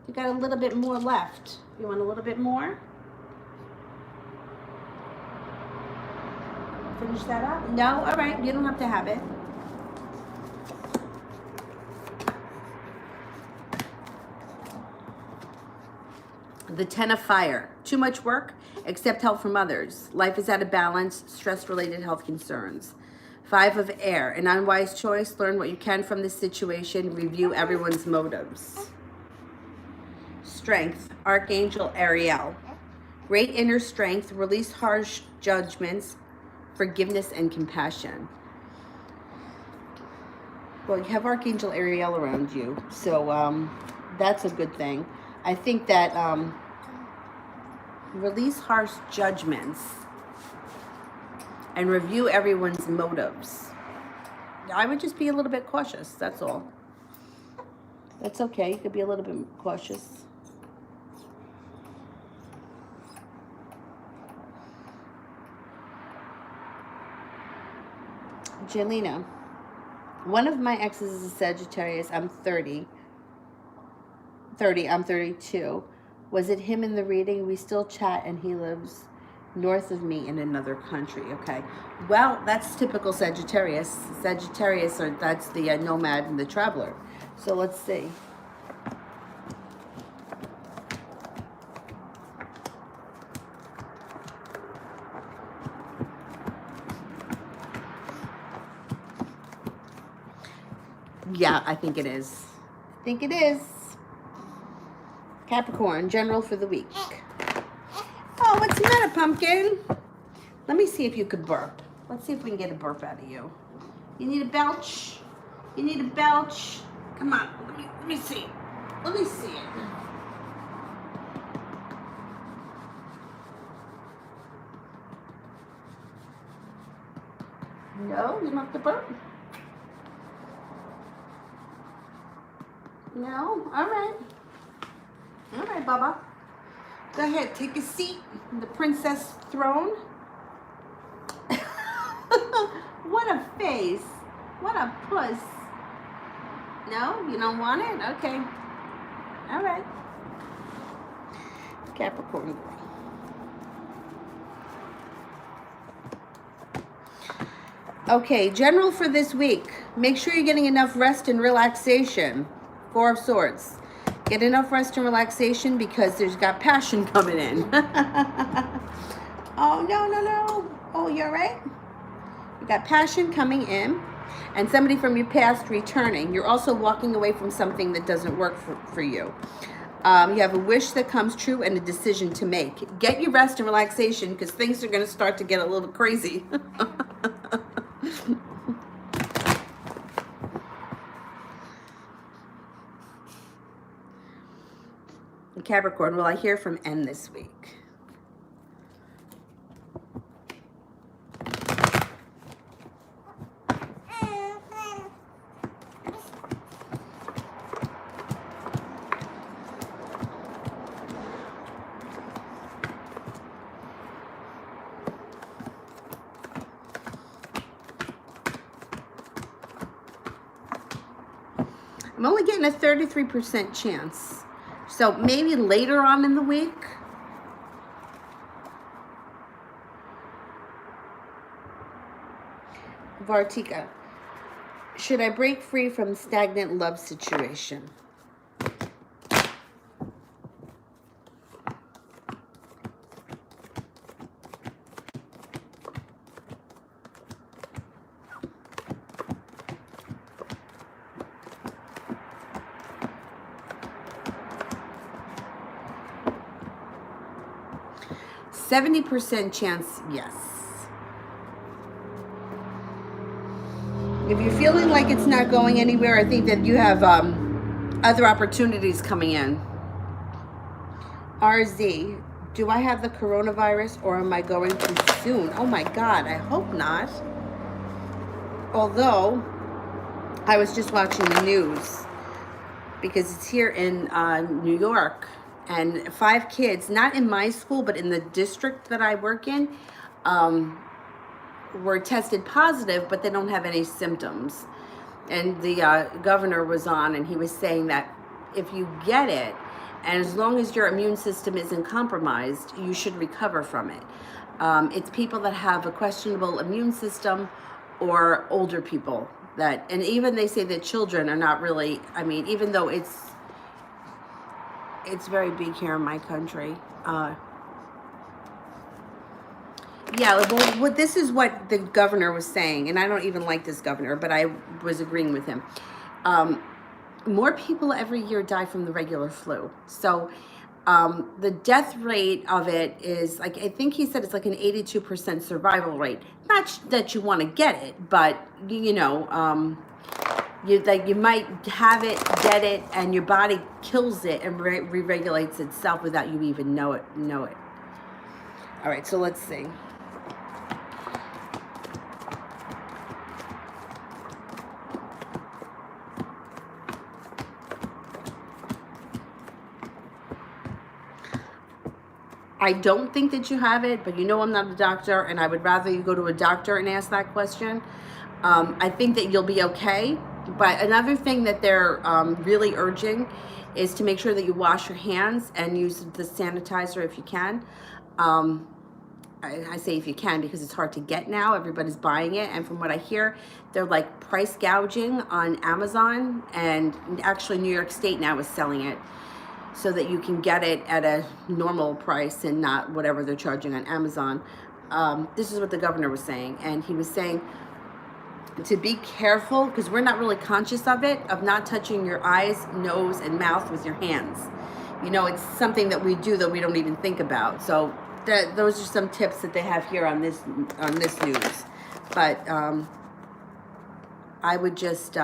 You got a little bit more left. You want a little bit more? Finish that up? No? All right. You don't have to have it. The Ten of Fire. Too much work? Accept help from others. Life is out of balance. Stress-related health concerns. Five of Air. An unwise choice. Learn what you can from this situation. Review everyone's motives. Strength. Archangel Ariel. Great inner strength. Release harsh judgments. Forgiveness and compassion. Well, you have Archangel Ariel around you. So that's a good thing. I think that release harsh judgments and review everyone's motives. I would just be a little bit cautious, that's all. That's okay, you could be a little bit cautious. Jelena, one of my exes is a Sagittarius. I'm 30, I'm 32. Was it him in the reading? We still chat and he lives north of me in another country. Okay. Well, that's typical Sagittarius. Sagittarius, that's the nomad and the traveler. So let's see. Yeah, I think it is. I think it is. Capricorn, general for the week. Oh, what's the matter, pumpkin? Let me see if you could burp. Let's see if we can get a burp out of you. You need a belch? You need a belch? Come on, let me see. Let me see it. No, you don't have to burp? No? All right. All right, Bubba. Go ahead, take a seat on the princess throne. What a face. What a puss. No? You don't want it? Okay. All right. Capricorn girl. Okay, general for this week. Make sure you're getting enough rest and relaxation. Four of Swords. Get enough rest and relaxation because there's got passion coming in. Oh, no. Oh, you're right. You got passion coming in and somebody from your past returning. You're also walking away from something that doesn't work for you. You have a wish that comes true and a decision to make. Get your rest and relaxation because things are going to start to get a little crazy. Capricorn, will I hear from N this week? I'm only getting a 33% chance. So maybe later on in the week. Vartika, should I break free from stagnant love situation? %70 chance, yes. If you're feeling like it's not going anywhere, I think that you have other opportunities coming in. RZ, do I have the coronavirus or am I going too soon? Oh my God, I hope not. Although, I was just watching the news because it's here in New York, and 5 kids, not in my school, but in the district that I work in, were tested positive, but they don't have any symptoms. And the governor was on, and he was saying that if you get it, and as long as your immune system isn't compromised, you should recover from it. It's people that have a questionable immune system or older people that, and even they say that children are not really, I mean, even though it's very big here in my country. Yeah, well, this is what the governor was saying, and I don't even like this governor, but I was agreeing with him. More people every year die from the regular flu. So the death rate of it is, like, I think he said it's like an 82% survival rate. Not that you want to get it, but, you know, you might have it, get it, and your body kills it and re-regulates itself without you even know it. All right, so let's see. I don't think that you have it, but you know I'm not a doctor, and I would rather you go to a doctor and ask that question. I think that you'll be okay. But another thing that they're really urging is to make sure that you wash your hands and use the sanitizer if you can. I say if you can because it's hard to get now. Everybody's buying it. And from what I hear, they're like price gouging on Amazon. And actually New York State now is selling it so that you can get it at a normal price and not whatever they're charging on Amazon. This is what the governor was saying. And he was saying to be careful, because we're not really conscious of it, of not touching your eyes, nose, and mouth with your hands. You know, it's something that we do that we don't even think about. So those are some tips that they have here on this news. But I would just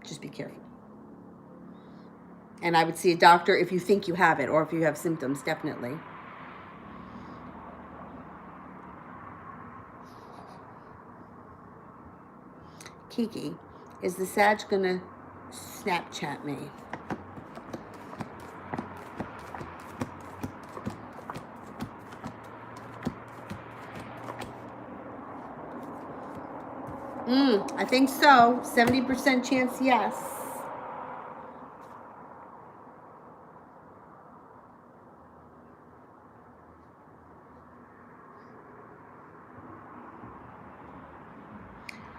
just be careful. And I would see a doctor if you think you have it or if you have symptoms, definitely. Kiki, is the Sag gonna Snapchat me? I think so. 70% chance, yes.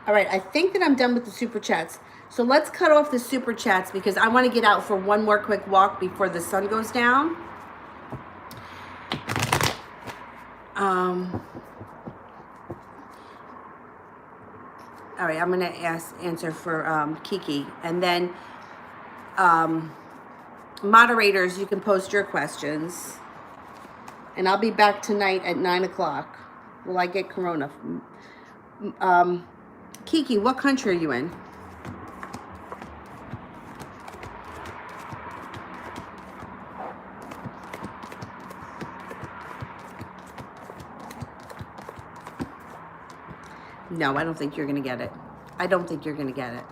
All right, I think that I'm done with the super chats. So let's cut off the super chats because I want to get out for one more quick walk before the sun goes down. All right, I'm going to answer for Kiki. And then moderators, you can post your questions. And I'll be back tonight at 9 o'clock. Will I get corona? Kiki, what country are you in? No, I don't think you're going to get it. I don't think you're going to get it.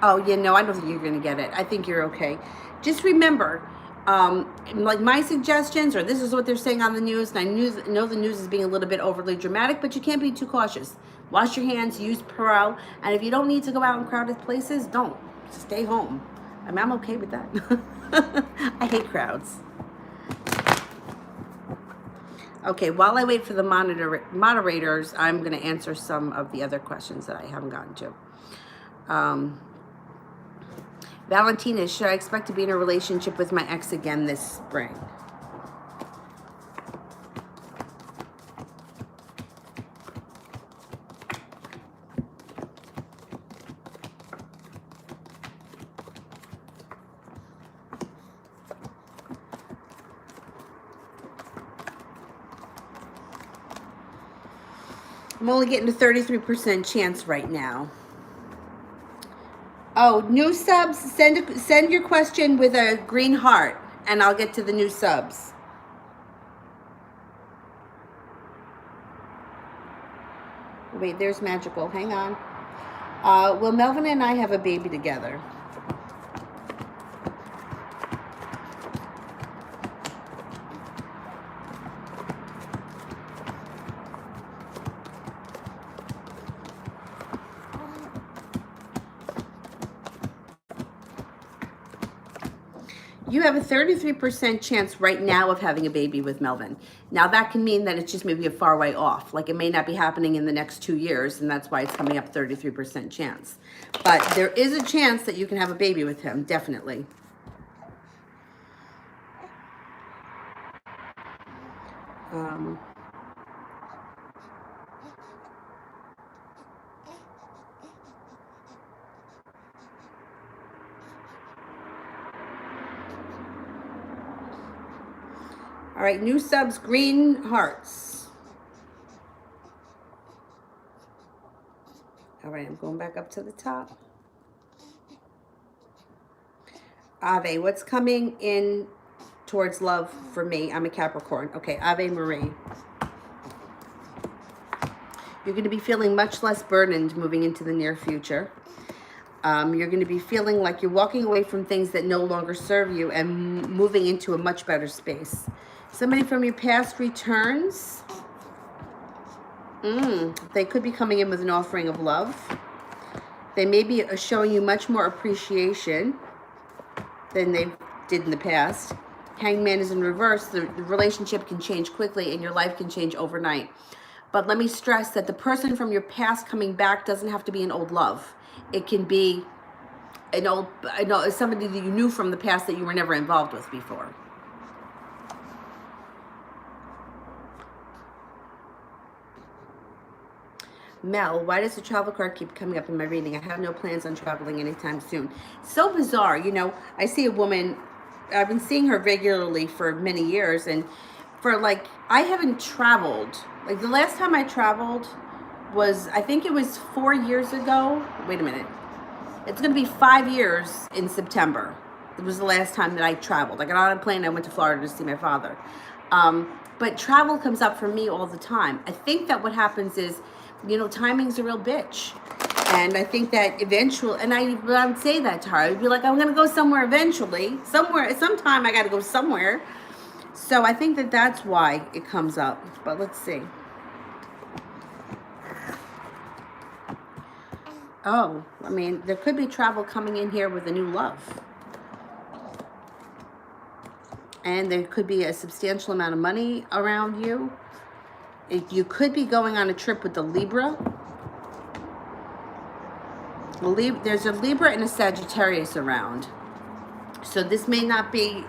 Oh, yeah, no, I don't think you're going to get it. I think you're okay. Just remember, like my suggestions, or this is what they're saying on the news, and I know the news is being a little bit overly dramatic, but you can't be too cautious. Wash your hands, use Perel, and if you don't need to go out in crowded places, don't. Stay home. I mean, I'm okay with that. I hate crowds. Okay, while I wait for the moderators, I'm going to answer some of the other questions that I haven't gotten to. Valentina, should I expect to be in a relationship with my ex again this spring? I'm only getting a 33% chance right now. Oh, new subs, send your question with a green heart, and I'll get to the new subs. Wait, there's Magical. Hang on. Will Melvin and I have a baby together? You have a 33% chance right now of having a baby with Melvin. Now that can mean that it's just maybe a far way off. Like it may not be happening in the next 2 years, and that's why it's coming up 33% chance. But there is a chance that you can have a baby with him, definitely. All right, new subs, green hearts. All right, I'm going back up to the top. Ave, what's coming in towards love for me? I'm a Capricorn. Okay, Ave Marie. You're going to be feeling much less burdened moving into the near future. You're going to be feeling like you're walking away from things that no longer serve you and moving into a much better space. Somebody from your past returns. They could be coming in with an offering of love. They may be showing you much more appreciation than they did in the past. Hangman is in reverse. The relationship can change quickly and your life can change overnight. But let me stress that the person from your past coming back doesn't have to be an old love. It can be somebody that you knew from the past that you were never involved with before. Mel, why does the travel card keep coming up in my reading? I have no plans on traveling anytime soon. So bizarre. You know, I see a woman, I've been seeing her regularly for many years, and I haven't traveled. Like the last time I traveled was, I think it was 4 years ago. Wait a minute. It's going to be 5 years in September. It was the last time that I traveled. I got on a plane, I went to Florida to see my father. But travel comes up for me all the time. I think that what happens is, timing's a real bitch. And I think that eventually, and I would say that to her. I'd be like, I'm going to go somewhere eventually. Sometime I got to go somewhere. So I think that that's why it comes up. But let's see. Oh, I mean, there could be travel coming in here with a new love. And there could be a substantial amount of money around you. You could be going on a trip with the Libra. There's a Libra and a Sagittarius around. So this may not be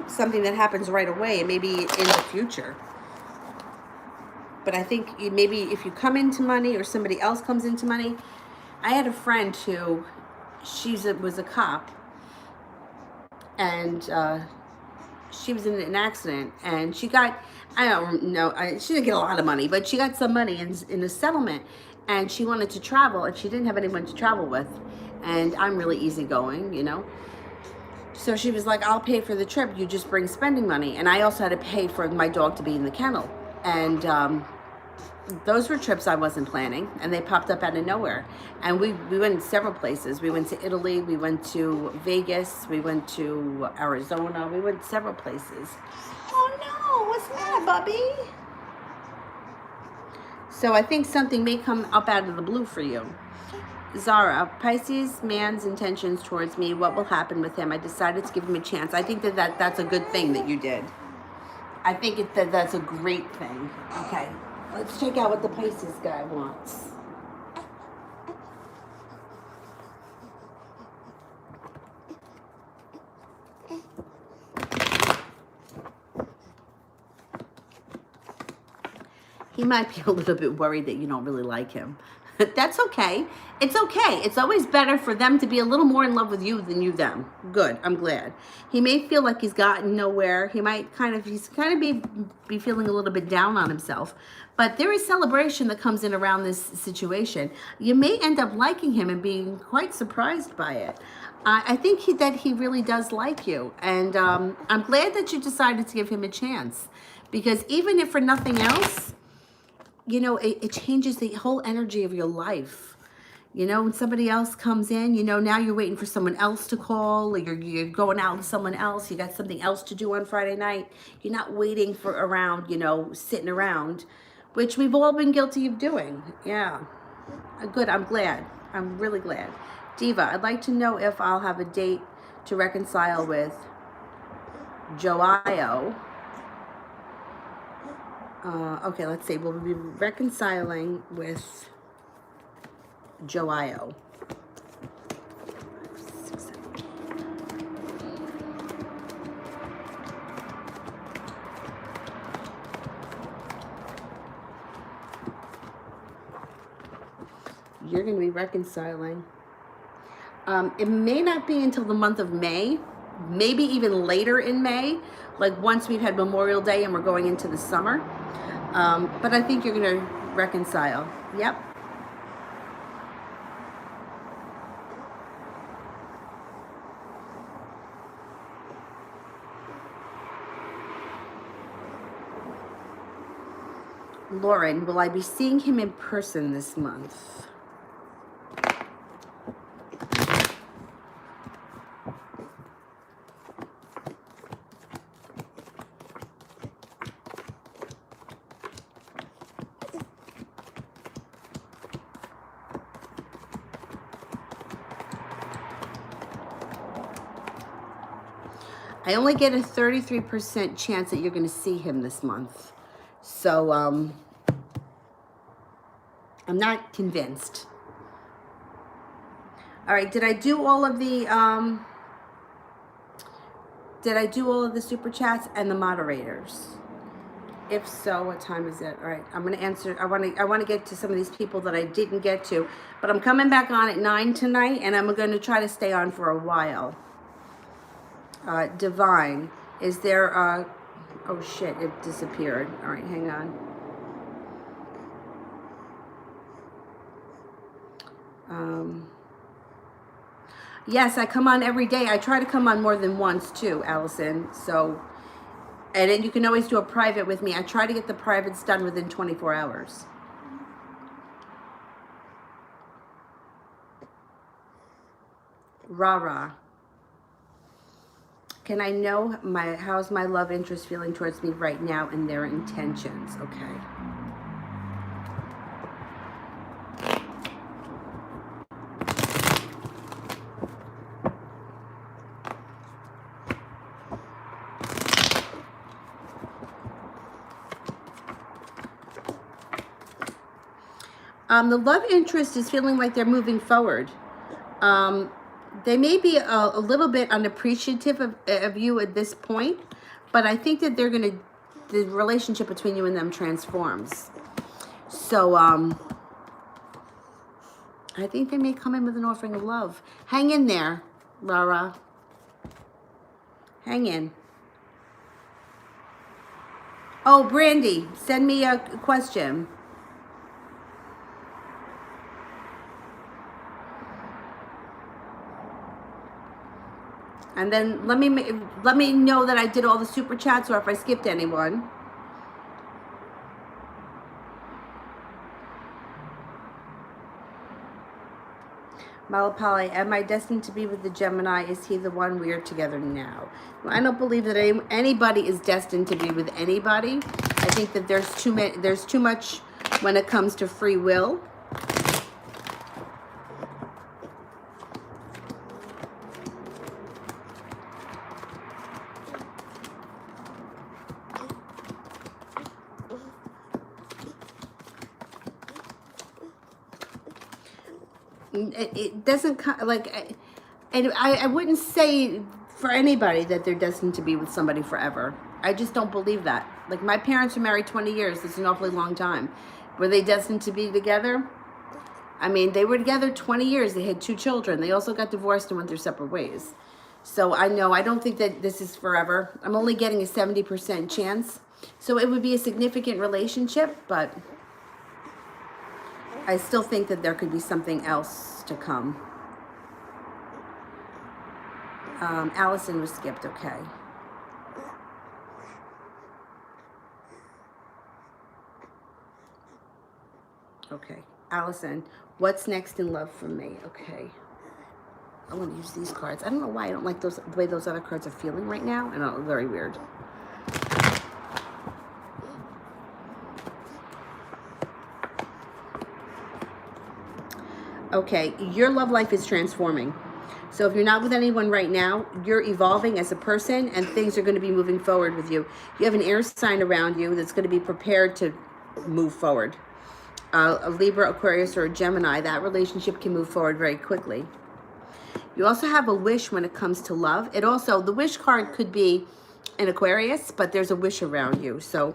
something that happens right away. It may be in the future. But I think maybe if you come into money or somebody else comes into money. I had a friend who, was a cop. And she was in an accident. And she got, I don't know, she didn't get a lot of money. But she got some money in a settlement. And she wanted to travel. And she didn't have anyone to travel with. And I'm really easygoing, So she was like, I'll pay for the trip. You just bring spending money. And I also had to pay for my dog to be in the kennel. And those were trips I wasn't planning, and they popped up out of nowhere. And we went several places. We went to Italy, we went to Vegas, we went to Arizona, we went several places. Oh no, what's the matter, Bubby? So I think something may come up out of the blue for you. Zara, Pisces man's intentions towards me, what will happen with him? I decided to give him a chance. I think that's a good thing that you did. I think that's a great thing. Okay, let's check out what the Pisces guy wants. He might be a little bit worried that you don't really like him. That's okay. It's okay. It's always better for them to be a little more in love with you than you them. Good. I'm glad. He may feel like he's gotten nowhere. He might he's kind of be feeling a little bit down on himself. But there is celebration that comes in around this situation. You may end up liking him and being quite surprised by it. I think that he really does like you. And I'm glad that you decided to give him a chance. Because even if for nothing else, you know, it changes the whole energy of your life. You know, when somebody else comes in, you know, now you're waiting for someone else to call, or you're going out with someone else. You got something else to do on Friday night. You're not waiting for around, you know, sitting around, which we've all been guilty of doing. Yeah. Good. I'm glad. I'm really glad. Diva, I'd like to know if I'll have a date to reconcile with Joio. Okay, let's see. We'll be reconciling with Joio. You're going to be reconciling. It may not be until the month of May, maybe even later in May, like once we've had Memorial Day and we're going into the summer. But I think you're going to reconcile. Yep. Lauren, will I be seeing him in person this month? I only get a 33% chance that you're going to see him this month. So, I'm not convinced. All right, did I do all of the super chats and the moderators? If so, what time is it? All right, I'm going to answer. I want to get to some of these people that I didn't get to, but I'm coming back on at 9 tonight, and I'm going to try to stay on for a while. Divine, is there oh shit, it disappeared. All right, hang on. Yes, I come on every day. I try to come on more than once too, Allison. So, and then you can always do a private with me. I try to get the privates done within 24 hours. Rah-rah. Can I know how's my love interest feeling towards me right now and their intentions? Okay. The love interest is feeling like they're moving forward. They may be a little bit unappreciative of you at this point, but I think that the relationship between you and them transforms. So, I think they may come in with an offering of love. Hang in there, Lara. Hang in. Oh, Brandy, send me a question. And then let me know that I did all the super chats or if I skipped anyone. Malapali, am I destined to be with the Gemini? Is he the one? We are together now. I don't believe that anybody is destined to be with anybody. I think that there's too much when it comes to free will. It doesn't like, and I wouldn't say for anybody that they're destined to be with somebody forever. I just don't believe that. Like, my parents were married 20 years. It's an awfully long time. Were they destined to be together? I mean, they were together 20 years. They had 2 children. They also got divorced and went their separate ways. So I don't think that this is forever. I'm only getting a 70% chance. So it would be a significant relationship, but I still think that there could be something else to come. Allison was skipped, okay. Okay, Allison, what's next in love for me? Okay. I want to use these cards. I don't know why I don't like the way those other cards are feeling right now. I know, very weird. Okay, your love life is transforming. So if you're not with anyone right now, you're evolving as a person and things are going to be moving forward with you. You have an air sign around you that's going to be prepared to move forward. A Libra, Aquarius, or a Gemini, that relationship can move forward very quickly. You also have a wish when it comes to love. It also, the wish card could be an Aquarius, but there's a wish around you. So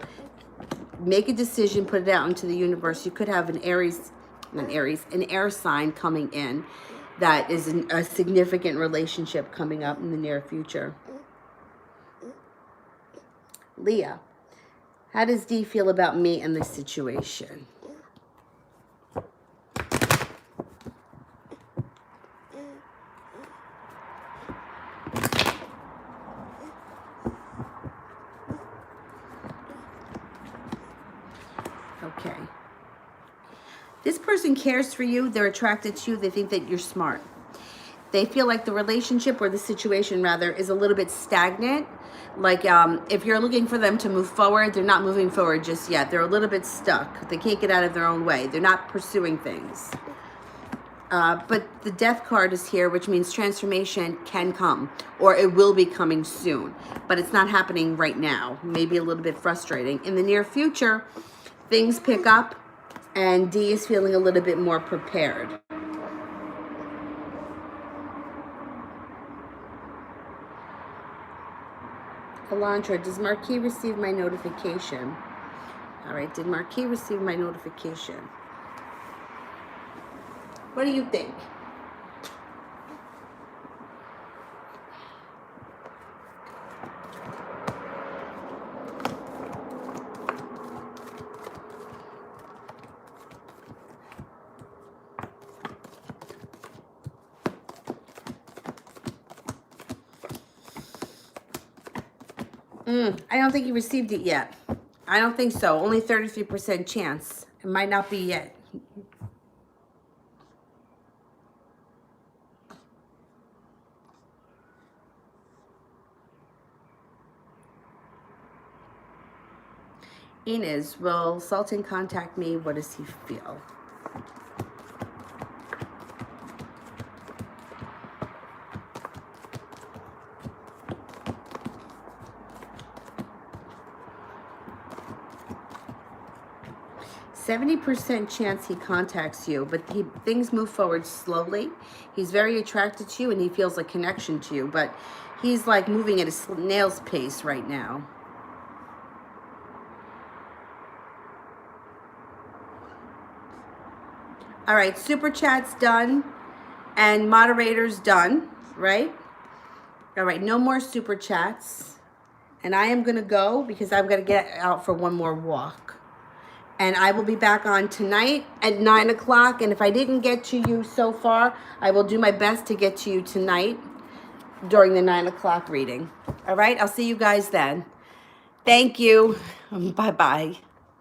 make a decision, put it out into the universe. You could have an an air sign coming in that is a significant relationship coming up in the near future. Leah, how does Dee feel about me and this situation? Okay. This person cares for you. They're attracted to you. They think that you're smart. They feel like the relationship, or the situation rather, is a little bit stagnant. Like, if you're looking for them to move forward, they're not moving forward just yet. They're a little bit stuck. They can't get out of their own way. They're not pursuing things. But the death card is here, which means transformation can come, or it will be coming soon. But it's not happening right now. Maybe a little bit frustrating. In the near future, things pick up, and Dee is feeling a little bit more prepared. Elantra, does Marquis receive my notification? All right, did Marquis receive my notification? What do you think? I don't think he received it yet. I don't think so. Only 33% chance. It might not be yet. Inez, will Sultan contact me? What does he feel? %70 chance he contacts you, but things move forward slowly. He's very attracted to you and he feels a connection to you, but he's like moving at a snail's pace right now. All right, super chat's done and moderators done, right? All right, no more super chats. And I am gonna go because I've got to get out for one more walk. And I will be back on tonight at 9 o'clock. And if I didn't get to you so far, I will do my best to get to you tonight during the 9 o'clock reading. All right, I'll see you guys then. Thank you. Bye-bye.